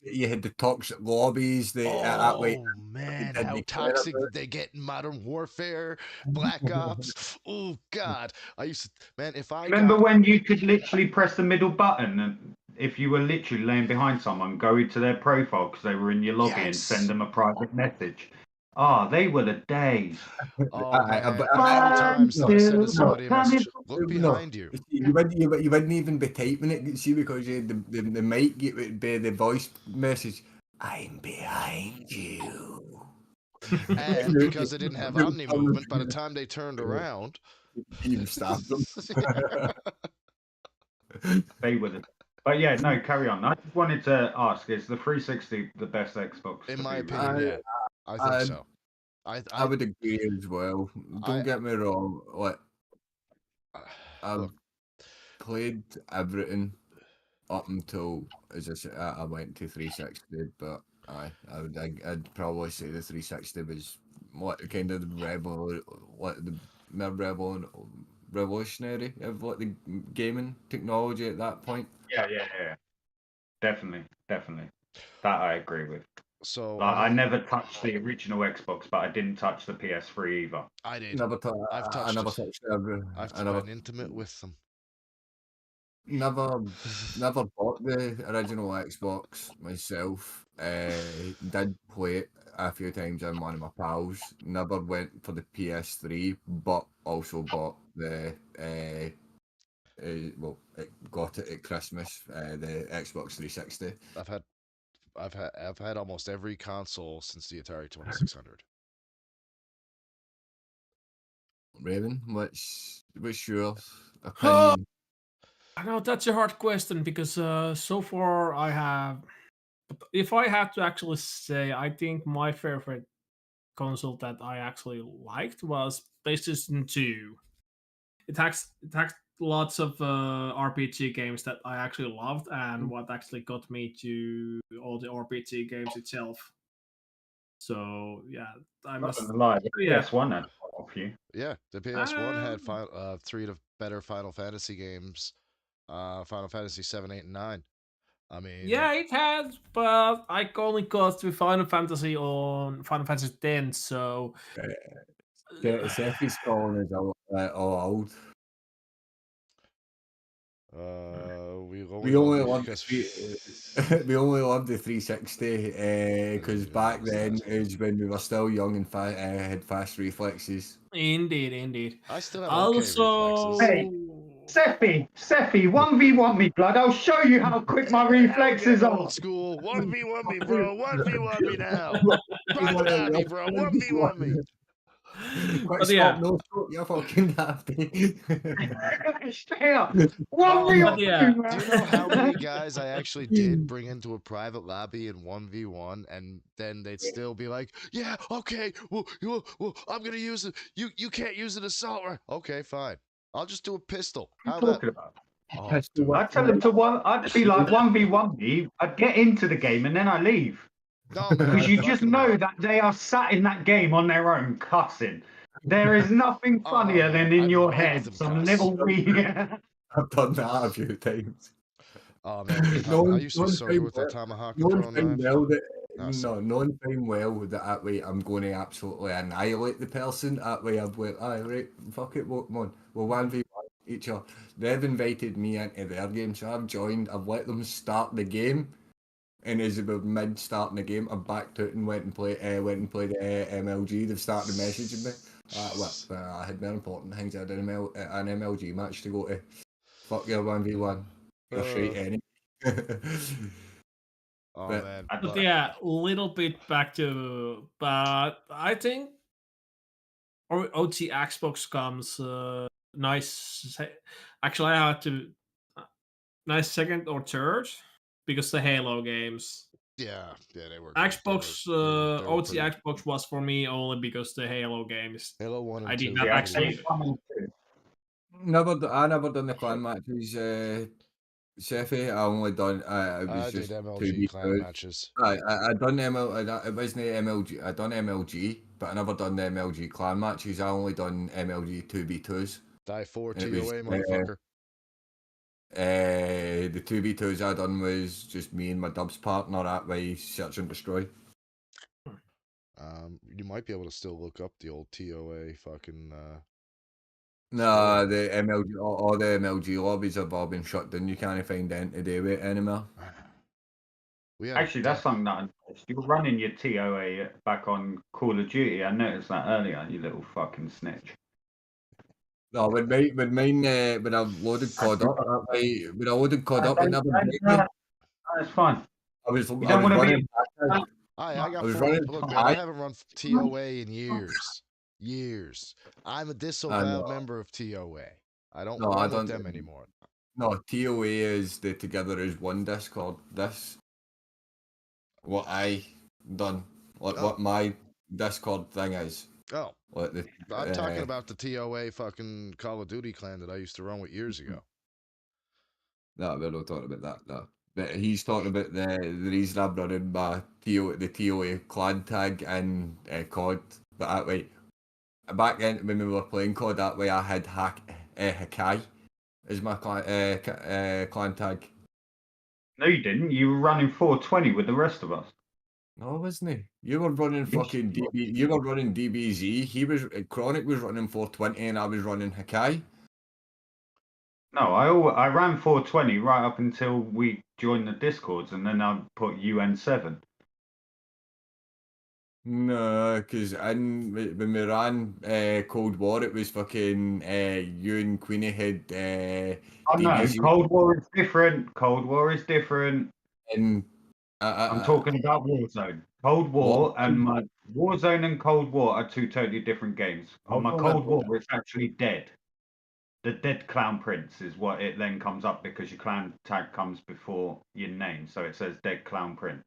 You had the toxic lobbies that way. Oh man, didn't how care toxic about did they get in Modern Warfare, Black Ops? Oh God, I used to, man. If I Remember got, when you could literally press the middle button and if you were literally laying behind someone, go into their profile because they were in your lobby and send yes. them a private message? Ah, they were the days. Oh man, but how many times did I send to No, somebody a message? Look no, behind you. you wouldn't even be typing it, see, because you had the mic, it would be the voice message. I'm behind you. And because they didn't have omni movement, by the time they turned around, You can even stab them. They were the. But yeah, no, carry on. I just wanted to ask: is the 360 the best Xbox? in to my be opinion, released? yeah, I think I- so. I I would agree as well. Don't get me wrong. Like, I've look, played everything up until, as I said, I went to 360, but I'd probably say the 360 was what kind of revolutionary of like the gaming technology at that point. Yeah. Definitely. That I agree with. so Like, I I mean, never touched the original Xbox, but I didn't touch the PS3 either. I did. Never I've I touched never it. touched every. I've I never been intimate with them. never bought the original Xbox myself. Did play it a few times on one of my pals. Never went for the PS3, but also bought the got it at Christmas. The Xbox 360. I've had almost every console since the Atari 2600. Raven, what's your opinion? I know that's a hard question because so far I have. But if I had to actually say, I think my favorite console that I actually liked was PlayStation 2. It has lots of RPG games that I actually loved, and what actually got me to all the RPG games itself. So yeah, I Not must. gonna lie, the Yeah. PS1 had quite a few. Yeah, the PS1 had Um, three of the better Final Fantasy games. Final Fantasy 7, 8, and 9. I mean, Yeah, it has, but I only got to Final Fantasy on Final Fantasy X, so Seffi's calling us all old. we We only only love loved we only loved the 360 because Yeah, back that's then what- is when we were still young and had fast reflexes. indeed. I still have okay Also, reflexes. Hey, Seffi, 1v1 me, blood. I'll show you how quick my reflexes are. Old school. 1v1 me, bro. 1v1 me now. Crocodile me, bro. 1v1 me. Quick But stop, yeah. no stop, you're fucking happy. Straight up. But 1v1 yeah. me, man. Do you know how many guys I actually did bring into a private lobby in 1v1 and then they'd still be like, yeah, okay, well, I'm going to use it. You can't use an assault rifle. Okay, fine. I'll just do a pistol. How What are you that? talking about? Oh, dude. I'd tell him to I'd be like 1v1 me. I'd get into the game and then I leave. Oh man, Because I you just fucking know that they are sat in that game on their own cussing. There is nothing Oh, funnier than in I'd your make head them some cuss. little wee. I've done that a few times. Oh man, I used to be so good with that tomahawk knowing throwing fine knife. well that sorry. knowing fine well that way I'm going to absolutely annihilate the person. That way I've went, right, fuck it, come on, we'll 1v1 each other. They've invited me into their game, so I've joined. I've let them start the game, and as about mid starting the game, I backed out and went and played MLG. They've started messaging me. I had more important things. I had an MLG match to go to. Fuck your 1v1. You're straight any. Oh But- man, But yeah, a little bit back to, but I think OT Xbox comes nice. Actually, I had to nice second or third because the Halo games. yeah, they were good. Xbox they were OT pretty- Xbox was for me only because the Halo games. Halo 1 and I 2. did were not Yeah, pretty actually. good. I never done the clan matches. Seffi, I only done. It was I just did two MLG v clan matches. I done ML. It wasn't MLG. I done MLG, but I never done the MLG clan matches. I only done MLG 2v2s. Die 4 And it was, TOA, motherfucker. The 2v2s I done was just me and my dubs partner that way, search and destroy. You might be able to still look up the old TOA fucking. Nah, Score. the MLG, all the MLG lobbies have all been shut down. You can't find anything to do with it anymore. We had Actually, that's something that I noticed. You were running your TOA back on Call of Duty. I noticed that earlier, you little fucking snitch. No, when I've loaded COD up that way, when I loaded COD up, it never break me. That's fine. I was You don't want to running. be. I got was 40. running Look, man, high. I haven't run TOA in years. Years. I'm a disavowed member of TOA. I don't No, I run with don't. them anymore. No, TOA is the together as one Discord. This, what I done, like what my Discord thing is. Oh, Like the, I'm talking about the TOA fucking Call of Duty clan that I used to run with years ago. No, we're not talking about that. No, but he's talking about the reason I'm running my the TOA clan tag and COD. But that way, back then when we were playing COD that way, I had Hakai as my clan tag. No, you didn't. You were running 420 with the rest of us. No, wasn't he? You were running fucking DB. You were running DBZ. He was Chronic was running 420, and I was running Hakai. No, I ran 420 right up until we joined the Discords, and then I put UN7. No, because when we ran Cold War, it was fucking you and Queenie had Oh no, DBZ, Cold War is different. Cold War is different. and I'm talking about Warzone. Cold War and my Warzone and Cold War are two totally different games. On my Cold War, it's actually dead. The dead clown prince is what it then comes up because your clan tag comes before your name, so it says dead clown prince.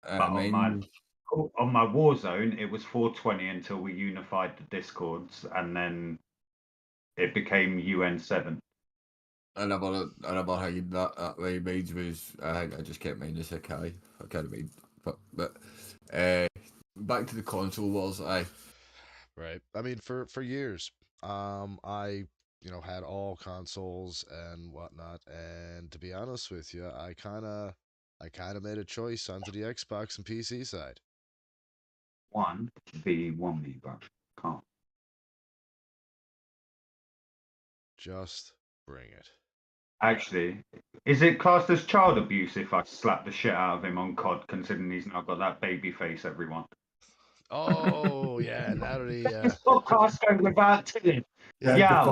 But on my Warzone, it was 420 until we unified the Discords, and then it became UN7. I never had that way. Mine was I just kept mine as Hakai. I kind of made, but back to the console wars. Right. I mean, for years, I had all consoles and whatnot, and to be honest with you, I kind of made a choice onto the Xbox and PC side. 1v1 me, bro. Can't. Just bring it. Actually, is it classed as child abuse if I slap the shit out of him on COD, considering he's now got that baby face, everyone? Oh yeah, now that he This podcast going without telling. Yeah,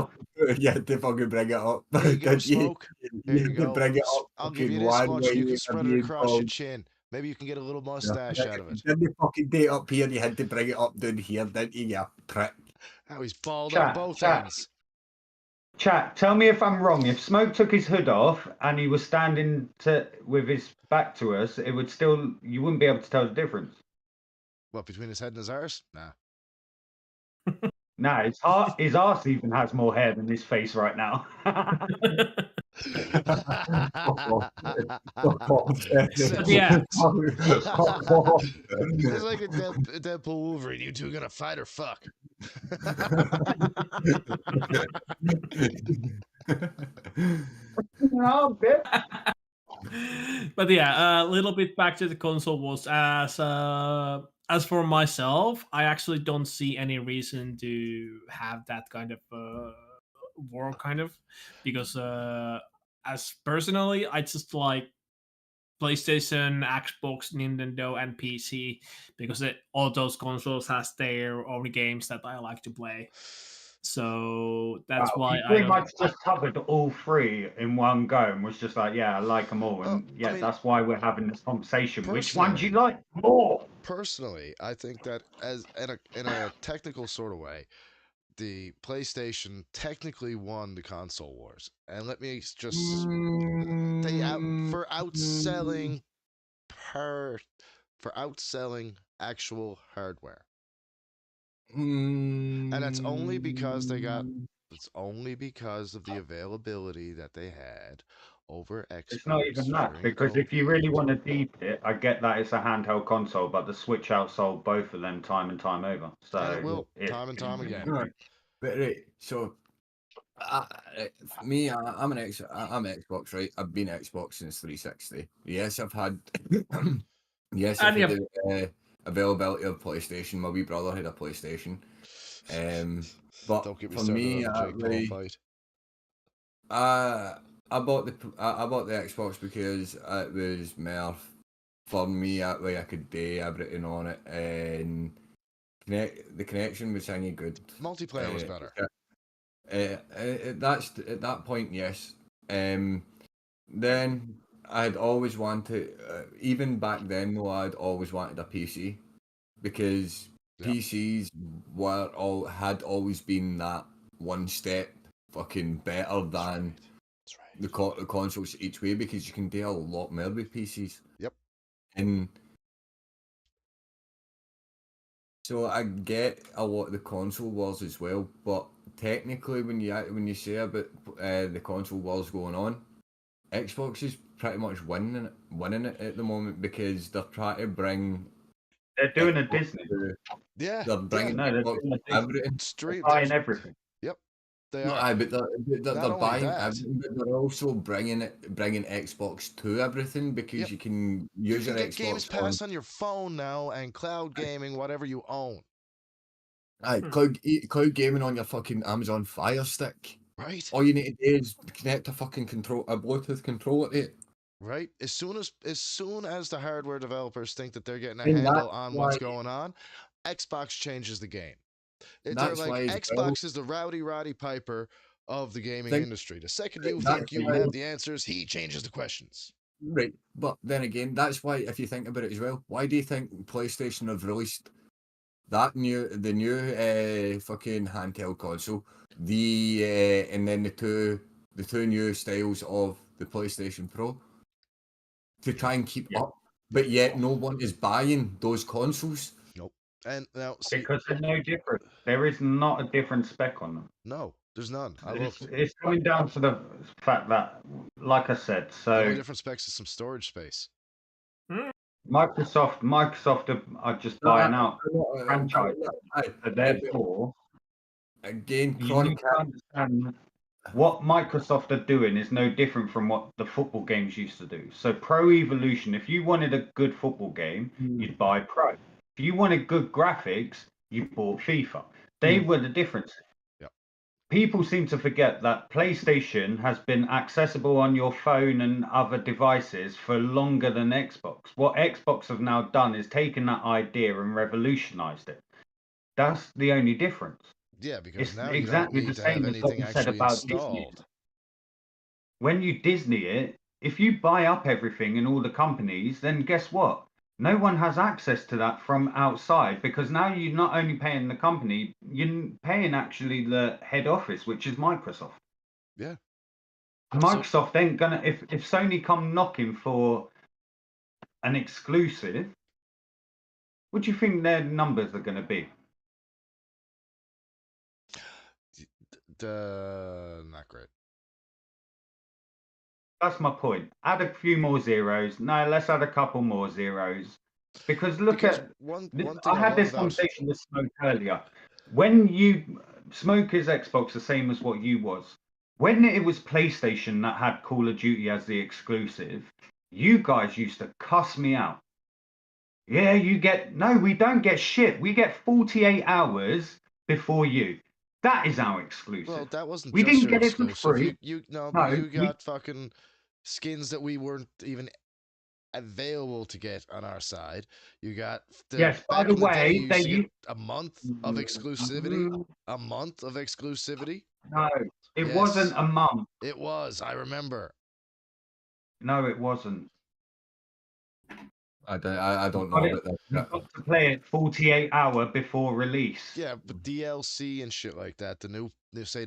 to fucking bring it up. Here you go, Smoke. Here you go. Bring it up. I'll give you this much, and you can spread it across your chin. Maybe you can get a little mustache out of it. Didn't fucking date up here. You had to bring it up down here, didn't you? You prick. Now he's bald on both ends. Chat, tell me if I'm wrong. If Smoke took his hood off and he was standing with his back to us, it would still, you wouldn't be able to tell the difference. What, between his head and his arse? Nah. Nah, his arse even has more hair than his face right now. But yeah. It's like a Deadpool Wolverine. You two gonna fight or fuck? Oh, bitch. But yeah, a little bit back to the console wars. As for myself, I actually don't see any reason to have that kind of war, kind of, because as personally, I just like PlayStation, Xbox, Nintendo, and PC because all those consoles has their own games that I like to play. So that's Wow, why he I pretty don't. much just covered all three in one go and was just like, yeah, I like them all. Well, And yeah, I mean, that's why we're having this conversation. Which one do you personally- like more? Personally, I think that as in a technical sort of way, the PlayStation technically won the console wars. And let me just for outselling per for outselling actual hardware. And that's only because it's only because of the availability that they had over It's not Xbox even that, during because if you really COVID. want to deep it, I get that it's a handheld console, but the Switch outsold both of them time and time over. And it So will, time and time again. Right. But right, so for me, I'm an Xbox, right? I've been Xbox since 360. Yes, I've had, yes, I've And had yeah, the availability of PlayStation. My wee brother had a PlayStation. But Don't get me for started me, on the Jake Paul fight. I bought the Xbox because it was more for me. That way I could do everything on it, and the connection was any good. Multiplayer was better. That's at that point, yes. Then I'd always wanted, even back then, though, I'd always wanted a PC because Yep. PCs had always been that one step fucking better than That's right. the consoles each way, because you can do a lot more with PCs. Yep. And so I get a lot of the console wars as well, but technically, when you say about the console wars going on, Xbox is pretty much winning it at the moment, because they're trying to bring. they're doing a Xbox Disney. Yeah. They're bringing No, they're Xbox doing a to Disney. everything. They're Stream. buying everything. Yep. They No, are. but they're Not only buying that- everything, but they're also bringing Xbox to everything, because Yep. you can You use can your get Games Xbox Pass on your phone now and cloud gaming, whatever you own. cloud gaming on your fucking Amazon Fire Stick. Right. All you need to do is connect a fucking a Bluetooth controller to it. Right. As soon as the hardware developers think that they're getting a And handle that's on why what's going on, Xbox changes the game. They're that's like, why as well, Xbox is the Rowdy Roddy Piper of the gaming think industry. The second you that's think you why have the answers, he changes the questions. right. But then again, that's why, if you think about it as well, why do you think PlayStation have released the new fucking handheld console, and then the two new styles of the PlayStation Pro, to try and keep Yeah. up, but yet no one is buying those consoles? Nope. And now, see, Because they're no different. There is not a different spec on them. no, there's none. I It's, looked. it's coming down to the fact that, like I said, The only so different specs is some storage space. Microsoft are just buying out franchises. So But therefore, again, you need Chronic, to understand what Microsoft are doing is no different from what the football games used to do. So Pro Evolution, if you wanted a good football game, you'd buy Pro. If you wanted good graphics, you bought FIFA. They were the difference. Yep. People seem to forget that PlayStation has been accessible on your phone and other devices for longer than Xbox. What Xbox have now done is taken that idea and revolutionized it. That's the only difference. Yeah, because It's now you don't exactly the need to have same as what anything you said actually about Disney. installed. When you Disney it, if you buy up everything in all the companies, then guess what? No one has access to that from outside, because now you're not only paying the company, you're paying actually the head office, which is Microsoft. Yeah. Microsoft ain't gonna, if Sony come knocking for an exclusive, what do you think their numbers are gonna be? not great. That's my point. Add a few more zeros. No, let's add a couple more zeros. Because look Because at one this, thing I I had love this about conversation with Smoke earlier. When you Smoker's Xbox the same as what you was. When it was PlayStation that had Call of Duty as the exclusive, you guys used to cuss me out. Yeah, we don't get shit. We get 48 hours before you. That is our exclusive. well, that wasn't We just didn't your get it for exclusive. free. But No, you got fucking skins that we weren't even available to get on our side. You got yes, by back the in the day, way, you used to they get a month of exclusivity. A month of exclusivity. no, it wasn't Yes, a month. it was. I remember. No, it wasn't. I You don't got know it. about that. You've got to play it 48-hour before release. Yeah, but DLC and shit like that. The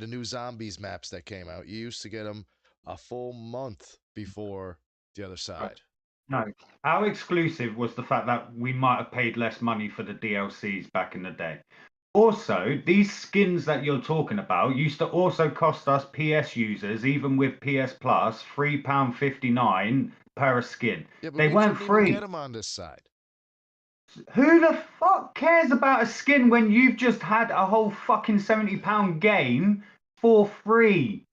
new zombies maps that came out. You used to get them a full month before the other side. No, our exclusive was the fact that we might have paid less money for the DLCs back in the day. Also, these skins that you're talking about used to also cost us PS users, even with PS Plus, £3.59 per skin. Yeah, but They we weren't couldn't even free. get them on this side. Who the fuck cares about a skin when you've just had a whole fucking £70 game for free?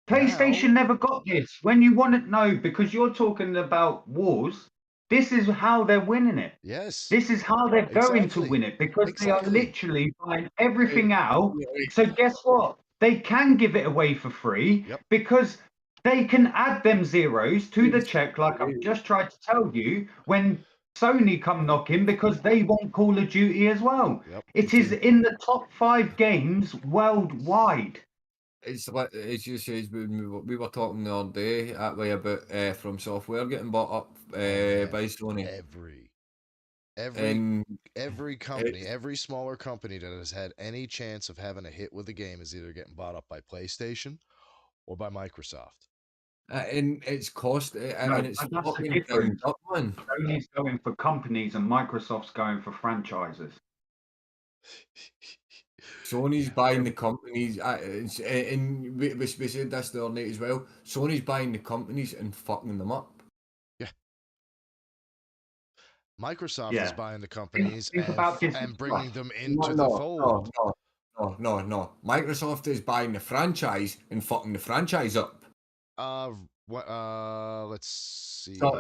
PlayStation Now, never got this. When you want to know, because you're talking about wars, this is how they're winning it. yes, This is how they're going to exactly. win it because they are Exactly. literally buying everything out. So guess what? They can give it away for free Yep. because they can add them zeros to the check, like I've just tried to tell you, when Sony come knocking because they want Call of Duty as well. Yep. It is in the top 5 games worldwide. It's like as you say, we were talking the other day that way about From Software getting bought up by Sony. Every company, every smaller company that has had any chance of having a hit with the game is either getting bought up by PlayStation or by Microsoft. And it's cost, No, and it's but that's the fucking difference. up, man. Sony's going for companies and Microsoft's going for franchises. Sony's buying the companies, and we said this the other night as well. Sony's buying the companies and fucking them up. Yeah. Microsoft Yeah. is buying the companies Think about Disney and bringing Plus. them into the fold. No. Microsoft is buying the franchise and fucking the franchise up. Let's see. So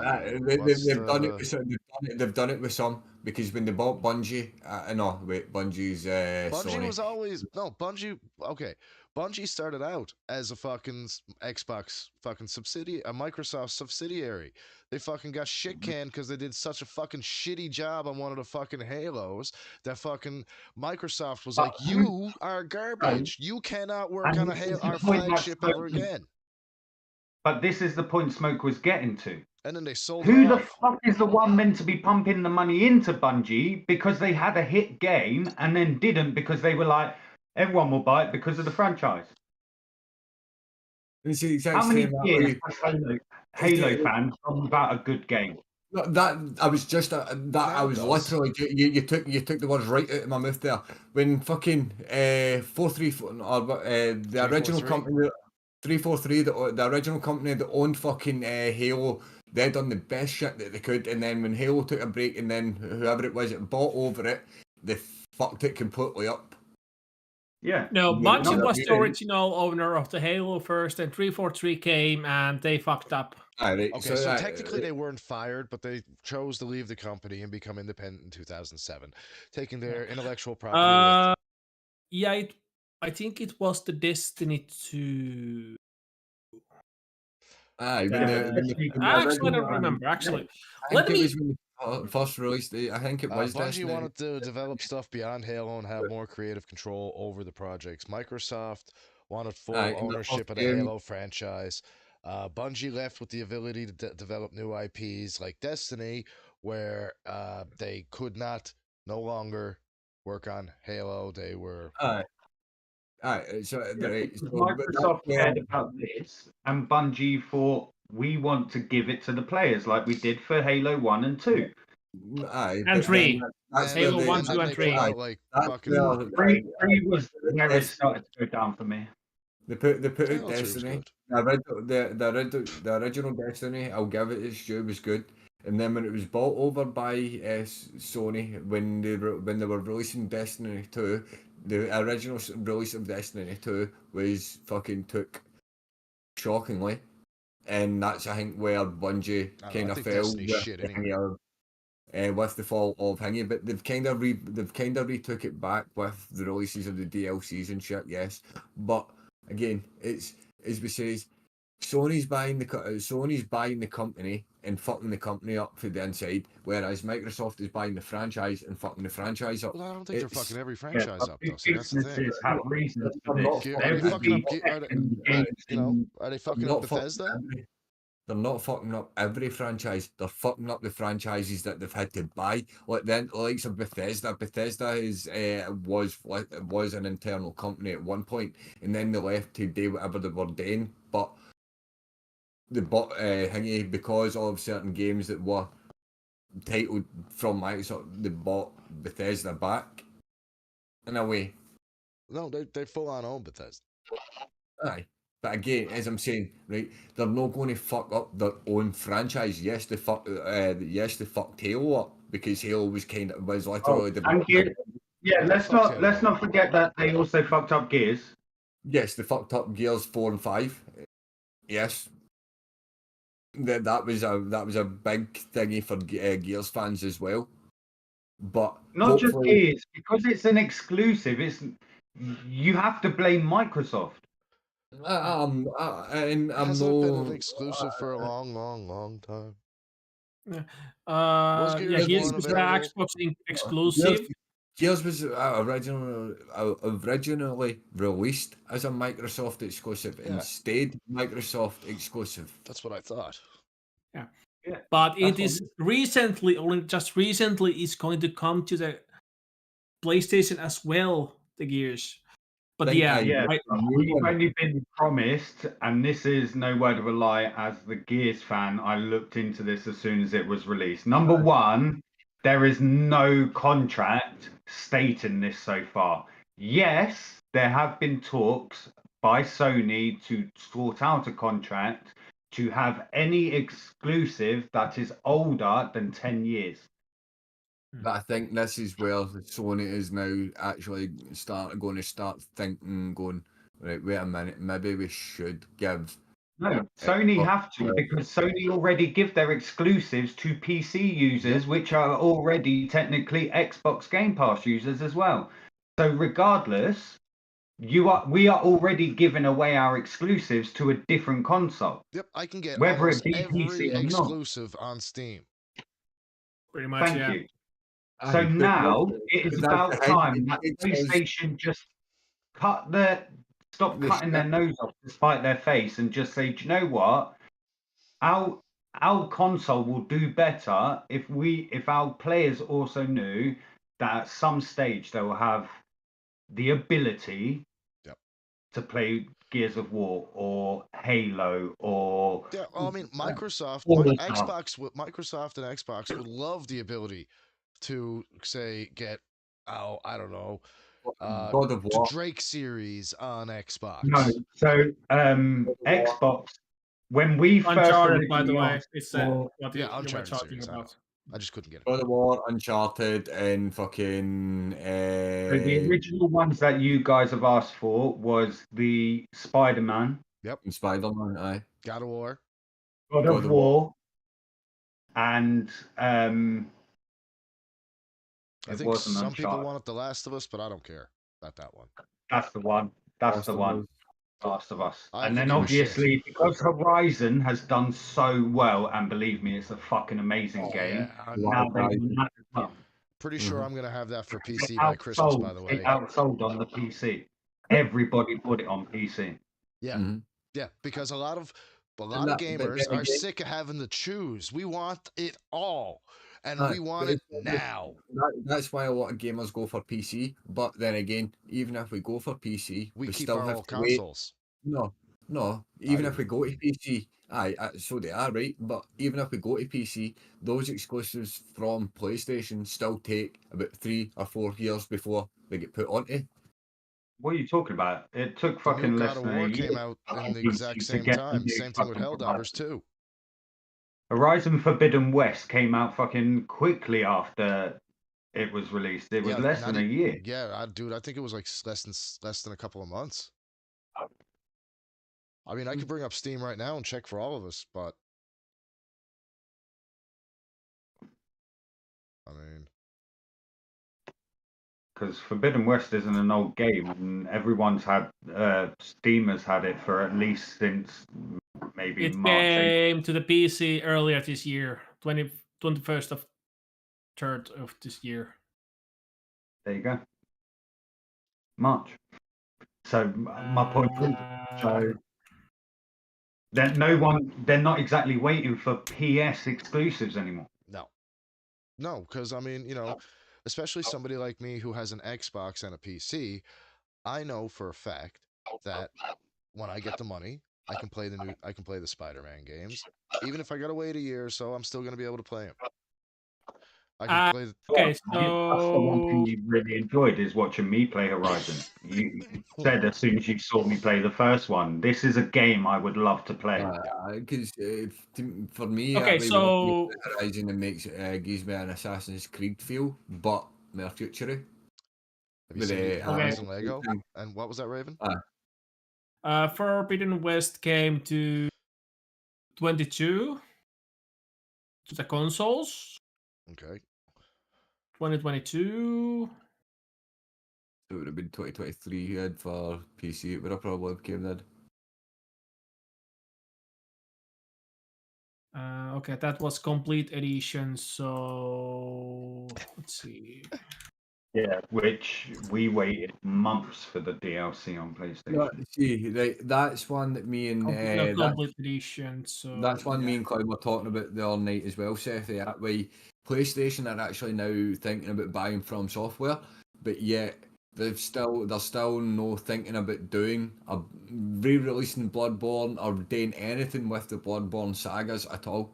they've done it with some. They've done it with some because when they bought Bungie, Bungie's Bungie Sony. was always Bungie. Okay, Bungie started out as a fucking Xbox fucking subsidiary, a Microsoft subsidiary. They fucking got shit canned because they did such a fucking shitty job on one of the fucking Halos that fucking Microsoft was like, "You are garbage. You cannot work on our flagship ever again." But this is the point Smoke was getting to. And then they sold Who it the off. fuck is the one meant to be pumping the money into Bungie because they had a hit game and then didn't because they were like, everyone will buy it because of the franchise? How many years has Halo fans talking about a good game? That I was just I was does. literally you took the words right out of my mouth there. When fucking 434 the original 343? company 343 the original company that owned fucking Halo, they done the best shit that they could, and then when Halo took a break and then whoever it was that bought over it, they fucked it completely up. Yeah. No, Yeah, Bungie no, was we the didn't. original owner of the Halo first, and 343 came and they fucked up. Right, Okay, so technically they weren't fired, but they chose to leave the company and become independent in 2007, taking their intellectual property with them. Yeah, I think it was the Destiny 2. Actually, I don't remember. Actually, I think it was when the first release. I think it was Bungie Destiny. wanted to develop stuff beyond Halo and have more creative control over the projects. Microsoft wanted full ownership of the Halo franchise. Bungie left with the ability to develop new IPs like Destiny, where they could no longer work on Halo. They were So Microsoft cared about this, and Bungie thought we want to give it to the players like we did for Halo 1 and 2. Aye, And but then 3. that's And, where Halo they, 1, and 2, then and they 3. put aye, out like that's fucking where Three was where it Yes. started to go down for me. they put out Halo 3 was Destiny. good. The original Destiny, I'll give it its due, was good. And then when it was bought over by Sony, when they were releasing Destiny 2, the original release of Destiny 2 was fucking took shockingly, and that's I think where Bungie I don't know, I kind of think fell Destiny's with shit the anyway. with the fall of Hingy, but they've kind of retook it back with the releases of the DLCs and shit. Yes, but again, it's as we say, Sony's buying the company and fucking the company up for the inside, whereas Microsoft is buying the franchise and fucking the franchise up. Well, I don't think they're It's fucking every Yeah, franchise but up big though. See, that's the thing. businesses have reasons for they're not this. Are they fucking up? Every Are they, second games you know, in are they they're fucking up not fucking Bethesda? they're not fucking up every franchise. They're fucking up the franchises that they've had to buy. Like then, the likes of Bethesda. Bethesda is was an internal company at one point, and then they left to do whatever they were doing. But they bought Hingy because of certain games that were titled from Microsoft. They bought Bethesda back in a way. No, they full on own Bethesda. Aye. But again, as I'm saying, right, they're not going to fuck up their own franchise. Yes, they fucked Halo up because Halo was literally the and yeah, Yeah, let's fuck not Halo. forget that they also fucked up Gears. yes, they fucked up Gears 4 and 5. Yes, that was a big thingy for Gears fans as well. But Not just hopefully, Gears, because it's an exclusive. You have to blame Microsoft. I'm Hasn't it been an no. exclusive for a long, long, long time? Yeah, Gears Gears 1 was available? Xbox exclusive. Gears was originally released as a Microsoft exclusive Yeah. and stayed Microsoft exclusive. That's what I thought. Yeah, But it that's is recently, only just recently, is going to come to the PlayStation as well. The Gears, but Think yeah, Yeah, I, we've only been promised, and this is no word of a lie. As the Gears fan, I looked into this as soon as it was released. Number one, there is no contract stating this so far. Yes, there have been talks by Sony to sort out a contract to have any exclusive that is older than 10 years. But I think this is where Sony is now actually going to start thinking, going, right, wait a minute, maybe we should give. No, Sony but- have to because Sony already give their exclusives to PC users, which are already technically Xbox Game Pass users as well. So regardless, we are already giving away our exclusives to a different console, Yep, I can get whether almost it be every PC or not. exclusive on Steam. pretty much Thank yeah. you. So Aye, now but it is that's about the thing, time that it says- PlayStation just stop The cutting their shit. nose off to spite their face and just say, do you know what? Our console will do better if our players also knew that at some stage they will have the ability Yep. to play Gears of War or Halo or Yeah, well, I mean, Microsoft and Xbox would love the ability to say get I don't know, God of War. Drake series on Xbox. no. So Xbox, when we first Uncharted, by the originally way, asked it's for, what Yeah, you were Uncharted talking series, I know. about. I just couldn't get it. God of War, Uncharted, and fucking. so the original ones that you guys have asked for was the Spider-Man, Spider-Man, aye. God of War. God of War, and I it think wasn't some people Uncharted. wanted The Last of Us, but I don't care about that one. That's the one. That's Last the of one. Us. Last of Us. I And could then give a shit. obviously because Horizon has done so well, and believe me, it's a fucking amazing game. Yeah, I'm Now they Horizon. want that as well. pretty sure I'm gonna have that for It PC by Christmas. By the way, It outsold on the PC. Everybody bought it on PC. yeah, Mhm. yeah, because a lot of But gamers then are again- sick of having to choose. We want it all, and Aye, we want but it now. That's why a lot of gamers go for PC. But then again, even if we go for PC, We keep still our have old to wait. consoles. No, No, even if we go to PC, so they are, right? But even if we go to PC, those exclusives from PlayStation still take about 3 or 4 years before they get put onto. What are you talking about? It took The new fucking God less of than a War year came out for in the exact PC to same get the time. new Same thing with fucking Helldivers provider. too. Horizon Forbidden West came out fucking quickly after it was released. It was Yeah, less not than a year. yeah, dude. I think it was like less than a couple of months. I mean, I could bring up Steam right now and check for all of us, but I mean, Because Forbidden West isn't an old game, and everyone's had Steam has had it for at least since maybe It March, April. came to the PC earlier this year, 21st of 3rd of this year. There you go, March. So my point is, so that they're not exactly waiting for PS exclusives anymore. no, because I mean, especially somebody like me who has an Xbox and a PC, I know for a fact that when I get the money, I can play the Spider-Man games. Even if I gotta wait a year or so, I'm still gonna be able to play them. I can play. Okay, That's the one thing so you really enjoyed is watching me play Horizon. You said as soon as you saw me play the first one, this is a game I would love to play. Because for me, Okay, when I play so Horizon, it gives me an Assassin's Creed feel, but more future. Have you With seen the the Horizon Lego? And what was that, Raven? Forbidden West came to 22 to the consoles. Okay. 2022. it would have been 2023 you had for PC. It would have probably came then. Okay, that was complete edition. So let's see. Yeah, which we waited months for the DLC on PlayStation. See, right, that's one that me and Complete edition. So that's one me and Cloud were talking about the other night as well, Seth. That way, PlayStation are actually now thinking about buying From Software, but yet they're still no thinking about doing a re-releasing Bloodborne or doing anything with the Bloodborne sagas at all.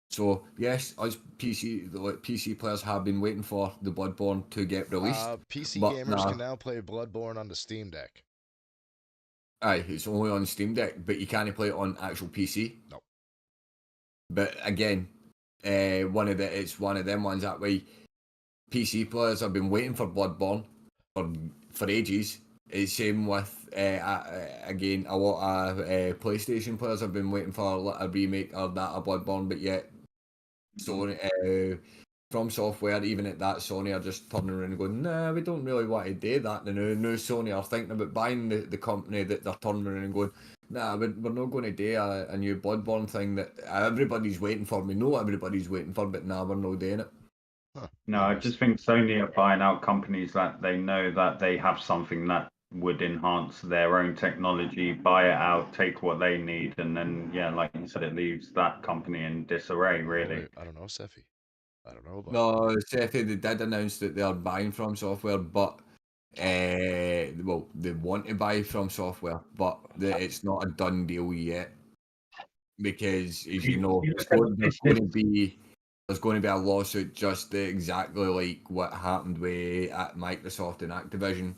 So yes, us PC players have been waiting for the Bloodborne to get released. PC but gamers can now play Bloodborne on the Steam Deck. Aye, it's only on Steam Deck, but you can't play it on actual PC. No. But again, it's one of them ones that way. PC players have been waiting for Bloodborne for ages. It's same with again a lot of PlayStation players have been waiting for a remake of that of Bloodborne, but yet Sony From Software, even at that, Sony are just turning around and going, nah, we don't really want to do that. And now Sony are thinking about buying the company that they're turning around and going, nah, we're not going to do a new Bloodborne thing that everybody's waiting for. We know everybody's waiting for, but nah, we're not doing it. Huh. No, I just think Sony are buying out companies that they know that they have something that would enhance their own technology, buy it out, take what they need, and then, yeah, like you said, it leaves that company in disarray, really. I don't know, Seffi. I don't know about. No, Seth, they did announce that they are buying From Software, but well, they want to buy From Software, but it's not a done deal yet because, as you know, there's going to be a lawsuit just exactly like what happened with at Microsoft and Activision.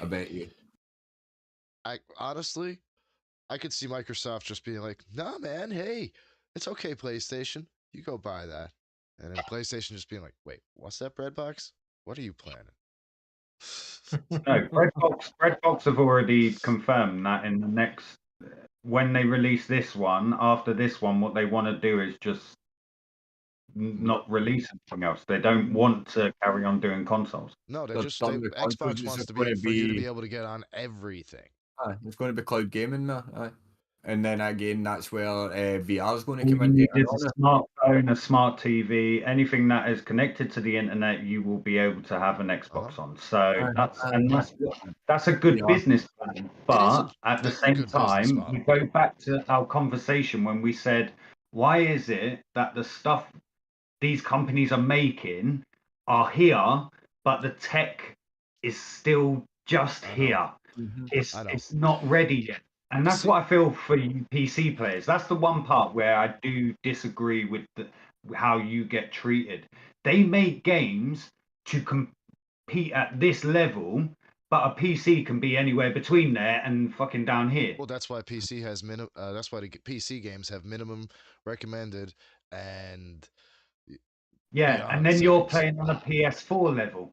I bet you. Honestly, I could see Microsoft just being like, "Nah, man, hey, it's okay, PlayStation, you go buy that," and then PlayStation just being like, "Wait, what's that bread box? What are you planning?" No, Redbox have already confirmed that in the next, when they release this one, after this one, what they want to do is just not release anything else. They don't want to carry on doing consoles. No, Xbox Xbox wants to be for you to be able to get on everything. It's going to be cloud gaming now. And then again, that's where VR is going to All come you in. need is a smartphone, a smart TV, anything that is connected to the internet. You will be able to have an Xbox on. So that's a good business plan. But at the same time, we go back to our conversation when we said, why is it that the stuff these companies are making are here, but the tech is still just here? Mm-hmm. It's not ready yet. And that's what I feel for you PC players. That's the one part where I do disagree with how you get treated. They make games to compete at this level, but a PC can be anywhere between there and fucking down here. Well, that's why PC has that's why the PC games have minimum recommended and Yeah, and beyond then you're settings. playing on a PS4 level.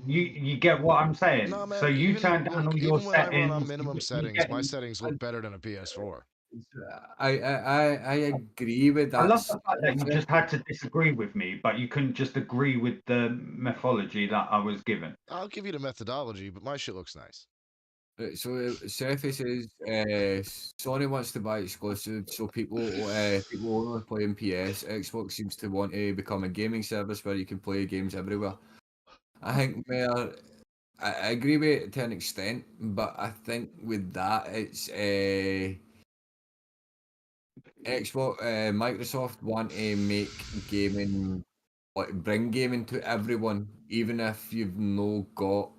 You get what I'm saying? No, So man. you turn down all your Even when I run on settings. minimum You settings, get, my settings look better than a PS4. I agree with I that. love the fact that you just had to disagree with me, but you couldn't just agree with the methodology that I was given. I'll give you the methodology, but my shit looks nice. So Surface says Sony wants to buy exclusive, so people only play in PS. Xbox seems to want to become a gaming service where you can play games everywhere. I think I agree with it to an extent, but I think with that it's Xbox Microsoft want to make gaming bring gaming to everyone, even if you've no got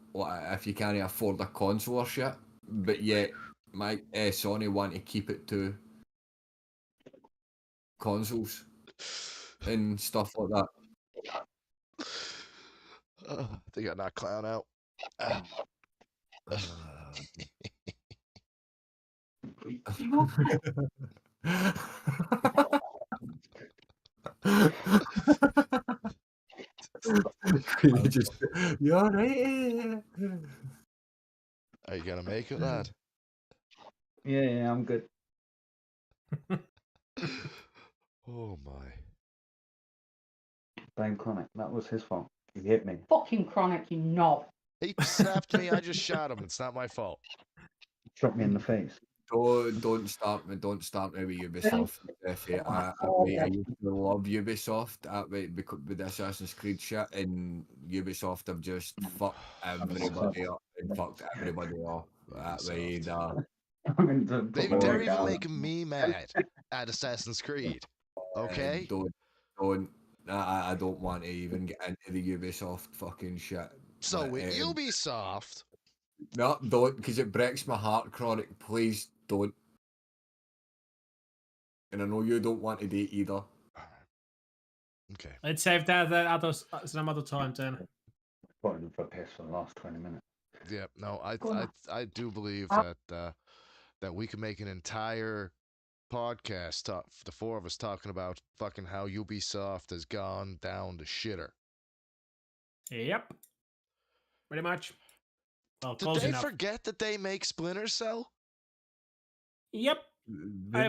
if you can't afford a console or shit. But yet, Sony want to keep it to consoles and stuff like that. They got knocked clown out. You just, you're right. Are you gonna make it, lad? Yeah, I'm good. Oh my! Blame Chronic. That was his fault. He hit me. Fucking Chronic, you knob. He slapped me. I just shot him. It's not my fault. Shot me in the face. Don't start me with Ubisoft. I used to love Ubisoft because with the Assassin's Creed shit, and Ubisoft have just fucked everybody up and fucked everybody off. That way, They're even making me mad at Assassin's Creed. Okay. I don't want to even get into the Ubisoft fucking shit. So But, with Ubisoft, no, don't, because it breaks my heart, Chronic. Please don't. And I know you don't want to do it either. okay. Let's save that some other time then. Putting him for piss for the last 20 minutes. Yeah, no, Go on. I do believe that that we could make an entire podcast, the four of us talking about fucking how Ubisoft has gone down the shitter. Yep. Pretty much. Well, Did close they enough. forget that they make Splinter Cell? Yep. I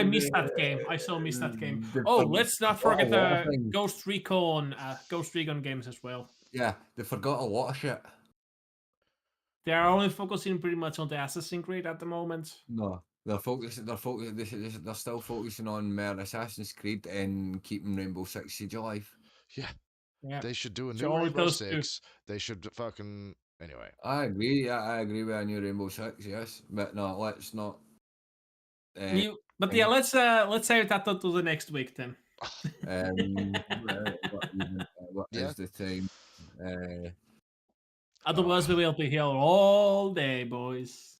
missed that game. I so missed that game. Oh, let's not forget the Ghost Recon games as well. Yeah, they forgot a lot of shit. They are only focusing pretty much on the Assassin's Creed at the moment. No, they're still focusing on more Assassin's Creed and keeping Rainbow Six Siege alive. Yeah. Yeah. They should do a So new only Rainbow those two. Six. They should fucking anyway. I agree. Yeah, I agree with a new Rainbow Six. Yes, but no, let's not. But yeah, let's save that to the next week then. What is the time? Otherwise, we will be here all day, boys.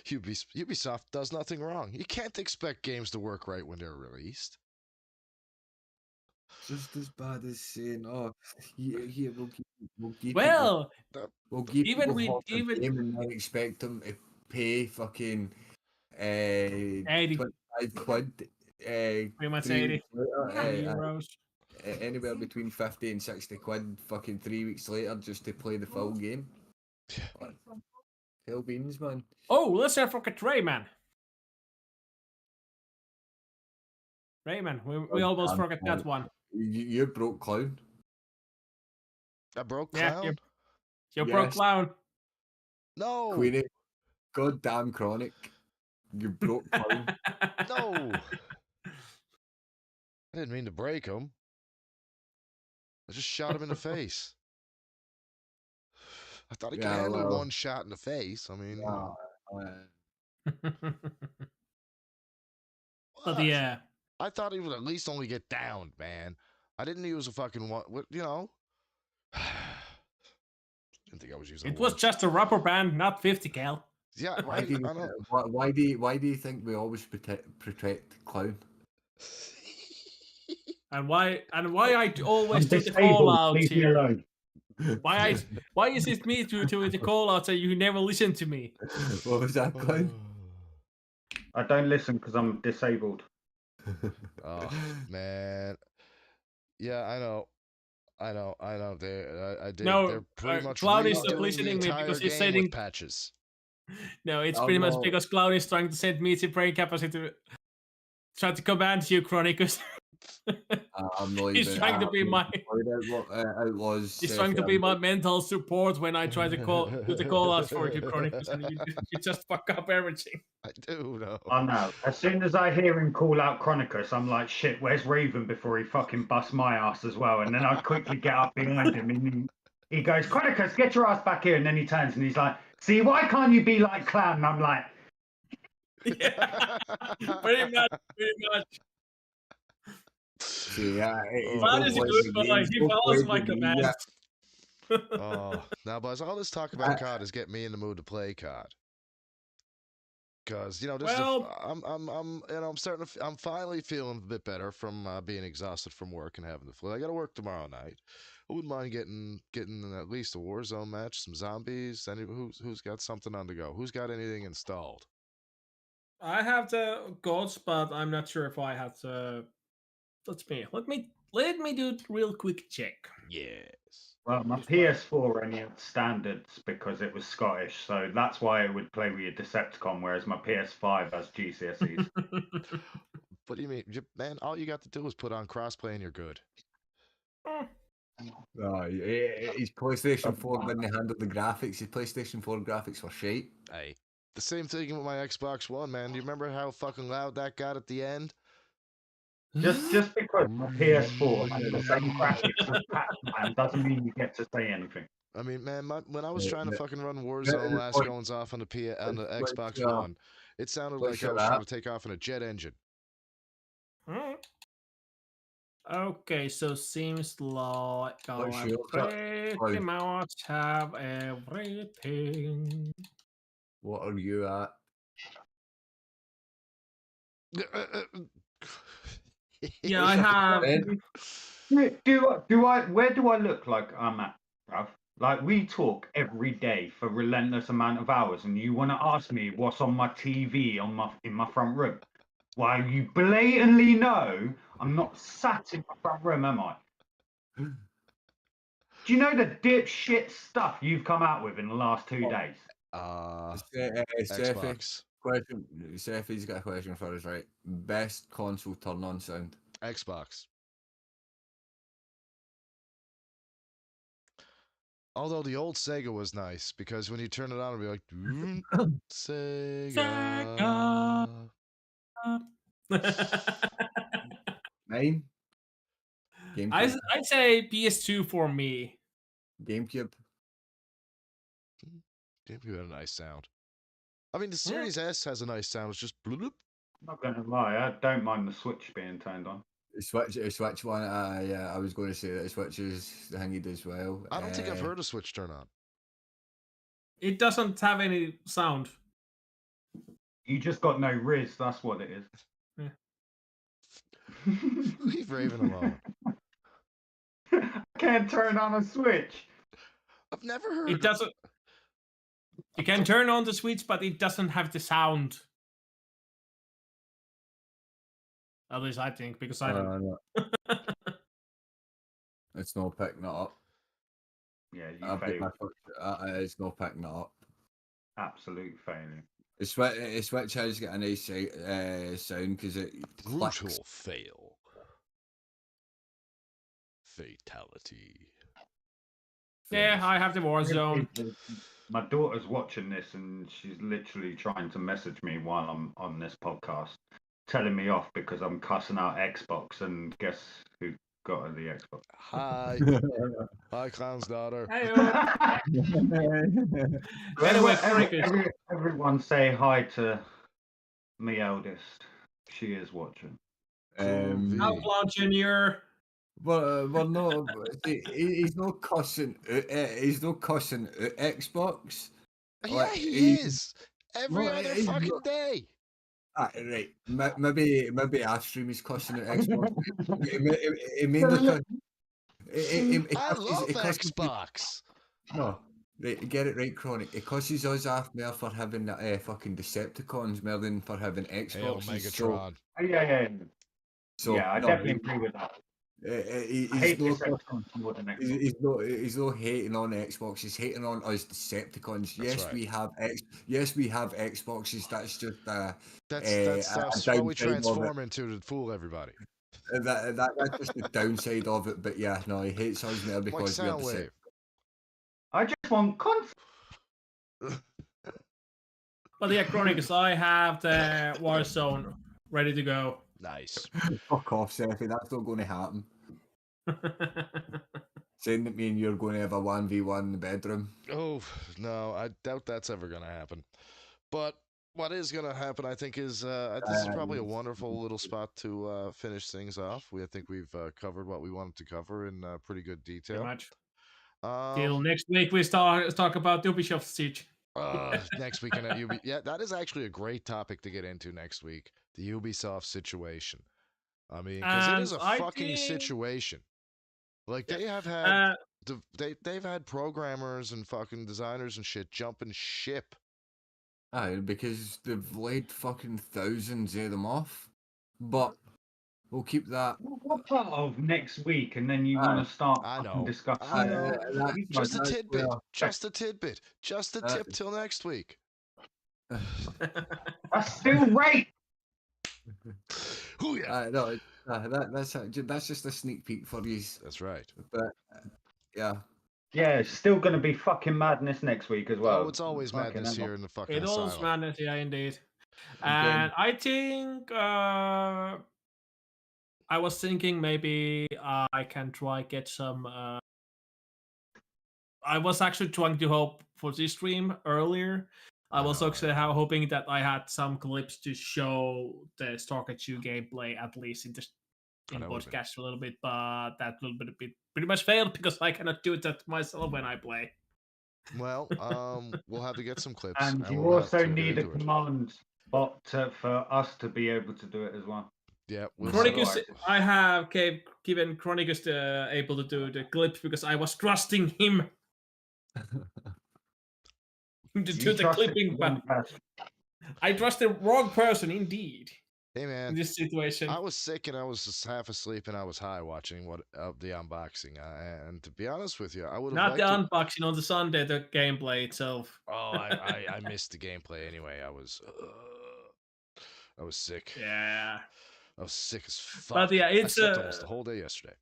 Ubisoft does nothing wrong. You can't expect games to work right when they're released. Just as bad as saying, "Oh, yeah, we'll give Well, we'll give even people with half a game and then expect them to pay fucking 80 25 quid. pretty much 3 80 weeks later, euros. anywhere between 50 and 60 quid. Fucking 3 weeks later, just to play the full game. Hell beans, man. Oh, let's not forget Rayman. Rayman, we almost forgot that one. You broke clown. I broke Yeah, Clown? you broke Yes. Clown. No. Queenie, goddamn Chronic. You broke clown. No. I didn't mean to break him. I just shot him in the face. I thought he could handle one shot in the face. I mean, you know. But yeah. I thought he would at least only get downed, man. I didn't use a fucking one. You know. didn't think I was using It a was one. just a rubber band, not 50 cal. Yeah, Why right. do you, I know. why do you think we always protect clown? And why I always I'm do the call disabled. outs Leave me here? alone. Why is it me to do the call outs and you never listen to me? What was that, clown? I don't listen because I'm disabled. Oh man. Yeah, I know. They're No, pretty much Cloud is not redoing the listening to me entire because he's game saying with patches. no. It's Oh, pretty much no. because Cloud is trying to send me to brain capacity, trying to command you, Chronicus. I'm not He's even. trying to be my. Outlaws. He's trying to be my mental support when I try to do the call outs for you, Chronicus, and you just fuck up everything. I do know. I know. As soon as I hear him call out Chronicus, I'm like, shit, where's Raven before he fucking busts my ass as well? And then I quickly get up behind him and he goes, Chronicus, get your ass back here. And then he turns and he's like, see, why can't you be like Clown? And I'm like, Yeah, pretty much. See, he's Oh. Cloud not is a played good the boy. game. He He's not follows played my the game commands. yet. Oh, now, boys, all this talk about COD is getting me in the mood to play COD. Because this Well- I'm starting to, I'm finally feeling a bit better from being exhausted from work and having the flu. I got to work tomorrow night. I wouldn't mind getting at least a Warzone match, some zombies. Who's got something on the go? Who's got anything installed? I have the gods, but I'm not sure if I have the. Let me do a real quick check. Yes. well, my Just wait. PS4 only had standards because it was Scottish. So that's why it would play with your Decepticon, whereas my PS5 has GCSEs. What do you mean, man? All you got to do is put on crossplay and you're good. No, his PlayStation 4 didn't handle the graphics. His PlayStation 4 graphics were shite. Hey, the same thing with my Xbox One, man. Do you remember how fucking loud that got at the end? Just because my PS4 has the same graphics as Pac-Man doesn't mean you get to say anything. I mean, man, when I was Yeah, trying to yeah. fucking run Yeah, Warzone the last point- goings off on the Xbox yeah. One, it sounded Let's like I shut was trying up. to take off in a jet engine. Okay, so seems like What's I yours? pretty Sorry. much have everything. What are you at? Yeah, I have. Ben? Where do I look like I'm at, bruv? Like we talk every day for relentless amount of hours, and you want to ask me what's on my TV in my front room? While you blatantly know I'm not sat in my front room, am I? Do you know the dipshit stuff you've come out with in the last 2 days? Xbox. Question. Seffi's got a question for us, right? Best console turn-on sound. Xbox. Although the old Sega was nice because when you turn it on, it'd be like Sega. Mine. GameCube. I'd say PS2 for me. GameCube. GameCube had a nice sound. I mean, the Series S has a nice sound. It's just bloop. I'm not gonna lie, I don't mind the Switch being turned on. The Switch one. Yeah, I was going to say that the Switch is the thing he does well. I don't think I've heard a Switch turn on. It doesn't have any sound. You just got no Riz, that's what it is. Yeah. Leave Raven alone. I can't turn on a Switch. I've never heard. It doesn't. You can turn on the Switch, but it doesn't have the sound. At least I think, because I don't. No. It's not picking it up. Yeah, you failed. It's not picking it up. Absolute failure. The Switch has got a nice sound because it clicks. Brutal fail. Fatality. Yeah, I have the Warzone. My daughter's watching this and she's literally trying to message me while I'm on this podcast, telling me off because I'm cussing out Xbox, and guess who got her the Xbox? Hi. Hi, Clown's daughter. Hey, Everyone say hi to me eldest. She is watching. Groovy. Outlaw Junior. But no, he's not cussing. He's not cussing Xbox. Yeah, Like he is. Every no, other he's fucking not. day. Right, maybe our stream is cussing at Xbox. It mainly I love it cusses. Xbox. No, right, get it right, Chronic. It cusses us off more for having fucking Decepticons more than for having Hail Xboxes. Megatron. Yeah, I No, definitely agree with that. I he's hate no Decepticons more than Xbox. he's no hating on Xbox. He's hating on us Decepticons. That's Yes, right. we have Xboxes. That's just That's a what we downside of it. transform into to fool everybody. That's just the downside of it. But yeah, no, he hates us more Like because we're Soundwave. I just want But yeah, Chronicles, I have the Warzone ready to go. Nice. Fuck off, Seffi. That's not going to happen. Saying that me and you're going to have a 1v1 in the bedroom. Oh, no, I doubt that's ever going to happen. But what is going to happen, I think, is this is probably a wonderful little spot to finish things off. I think we've covered what we wanted to cover in pretty good Pretty detail. much. Till next week, we talk about Ubisoft Siege. Next weekend at Ubisoft. Yeah, that is actually a great topic to get into next week. The Ubisoft situation. I mean, because it is a fucking situation. Like they have had they've had programmers and fucking designers and shit jumping ship. Aye, because they've laid fucking thousands of them off. But we'll keep that. what part of next week, and then you want to start I fucking know. discussing. I know. He's Just a like, tidbit. Just a tidbit. Just a tip till next week. that's still right. Ooh, yeah. No, that's just a sneak peek for you. That's right. But yeah. Yeah, it's still going to be fucking madness next week as well. Oh, it's always Fucking madness hell. here in the fucking It asylum. always madness, yeah, indeed. Again. And I think I was thinking maybe I can try get some. I was actually trying to hope for this stream earlier. I was actually hoping that I had some clips to show the Stalker 2 gameplay at least in the podcast a little bit, but that little bit pretty much failed because I cannot do that myself when I play. Well, we'll have to get some clips. And you we'll also have to need a get into it. command bot for us to be able to do it as well. Yeah, we'll Chronicus, see. I have given Chronicus the able to do the clips because I was trusting him to do the clipping, but I trust the wrong person indeed. Hey man, in this situation, I was sick and I was just half asleep and I was high watching the unboxing. And to be honest with you, I would have not the liked unboxing on the Sunday, the gameplay itself. Oh, I missed the gameplay anyway. I was sick. Yeah, I was sick as fuck. but yeah, I it's slept almost the whole day yesterday.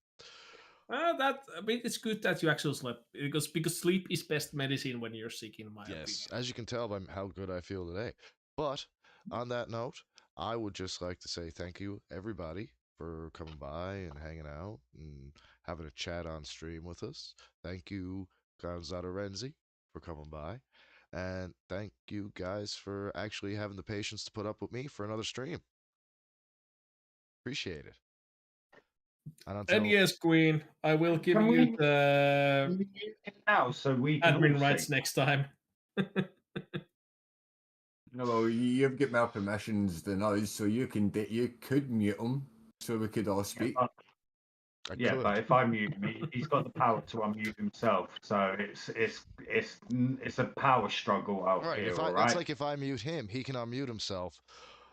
It's good that you actually slept because sleep is best medicine when you're sick, in my opinion. Yes, as you can tell by how good I feel today. But on that note, I would just like to say thank you, everybody, for coming by and hanging out and having a chat on stream with us. Thank you, Gonzalo Renzi, for coming by. And thank you guys for actually having the patience to put up with me for another stream. Appreciate it. And yes, Queen, I will give you the now so we can admin rights next time. No, well, you've got more permissions than us, so you could mute him, so we could all speak. Yeah, but if I mute him, he's got the power to unmute himself. So it's a power struggle out here. It's like if I mute him, he can unmute himself.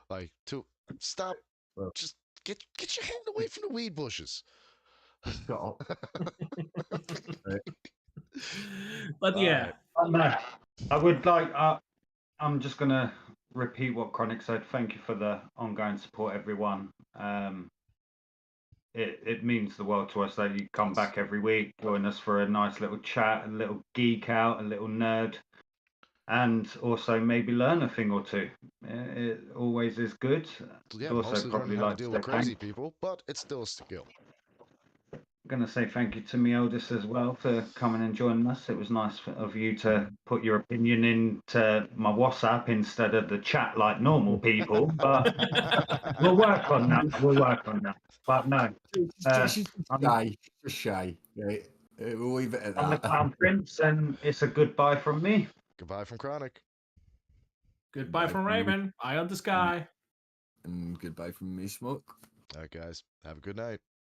Like to stop. Well, just get your hand away from the weed bushes. Shut up. But yeah, I would like. I'm just gonna repeat what Chronic said. Thank you for the ongoing support, everyone. It means the world to us that you come back every week, join us for a nice little chat, a little geek out, a little nerd, and also maybe learn a thing or two. It always is good. Yeah, also mostly probably learning how like to deal with crazy people, but it's still a skill. going to say thank you to me eldest as well for coming and joining us. It was nice of you to put your opinion into my WhatsApp instead of the chat like normal people. But we'll work on that. We'll work on that. But no, She's I'm, shy. She's just shy, right? We'll leave it at I'm the that. Clown Prince, and it's a goodbye from me. Goodbye from Chronic. Goodbye from me. Raven. Eye on the sky. And goodbye from me, Smoke. All right, guys. Have a good night.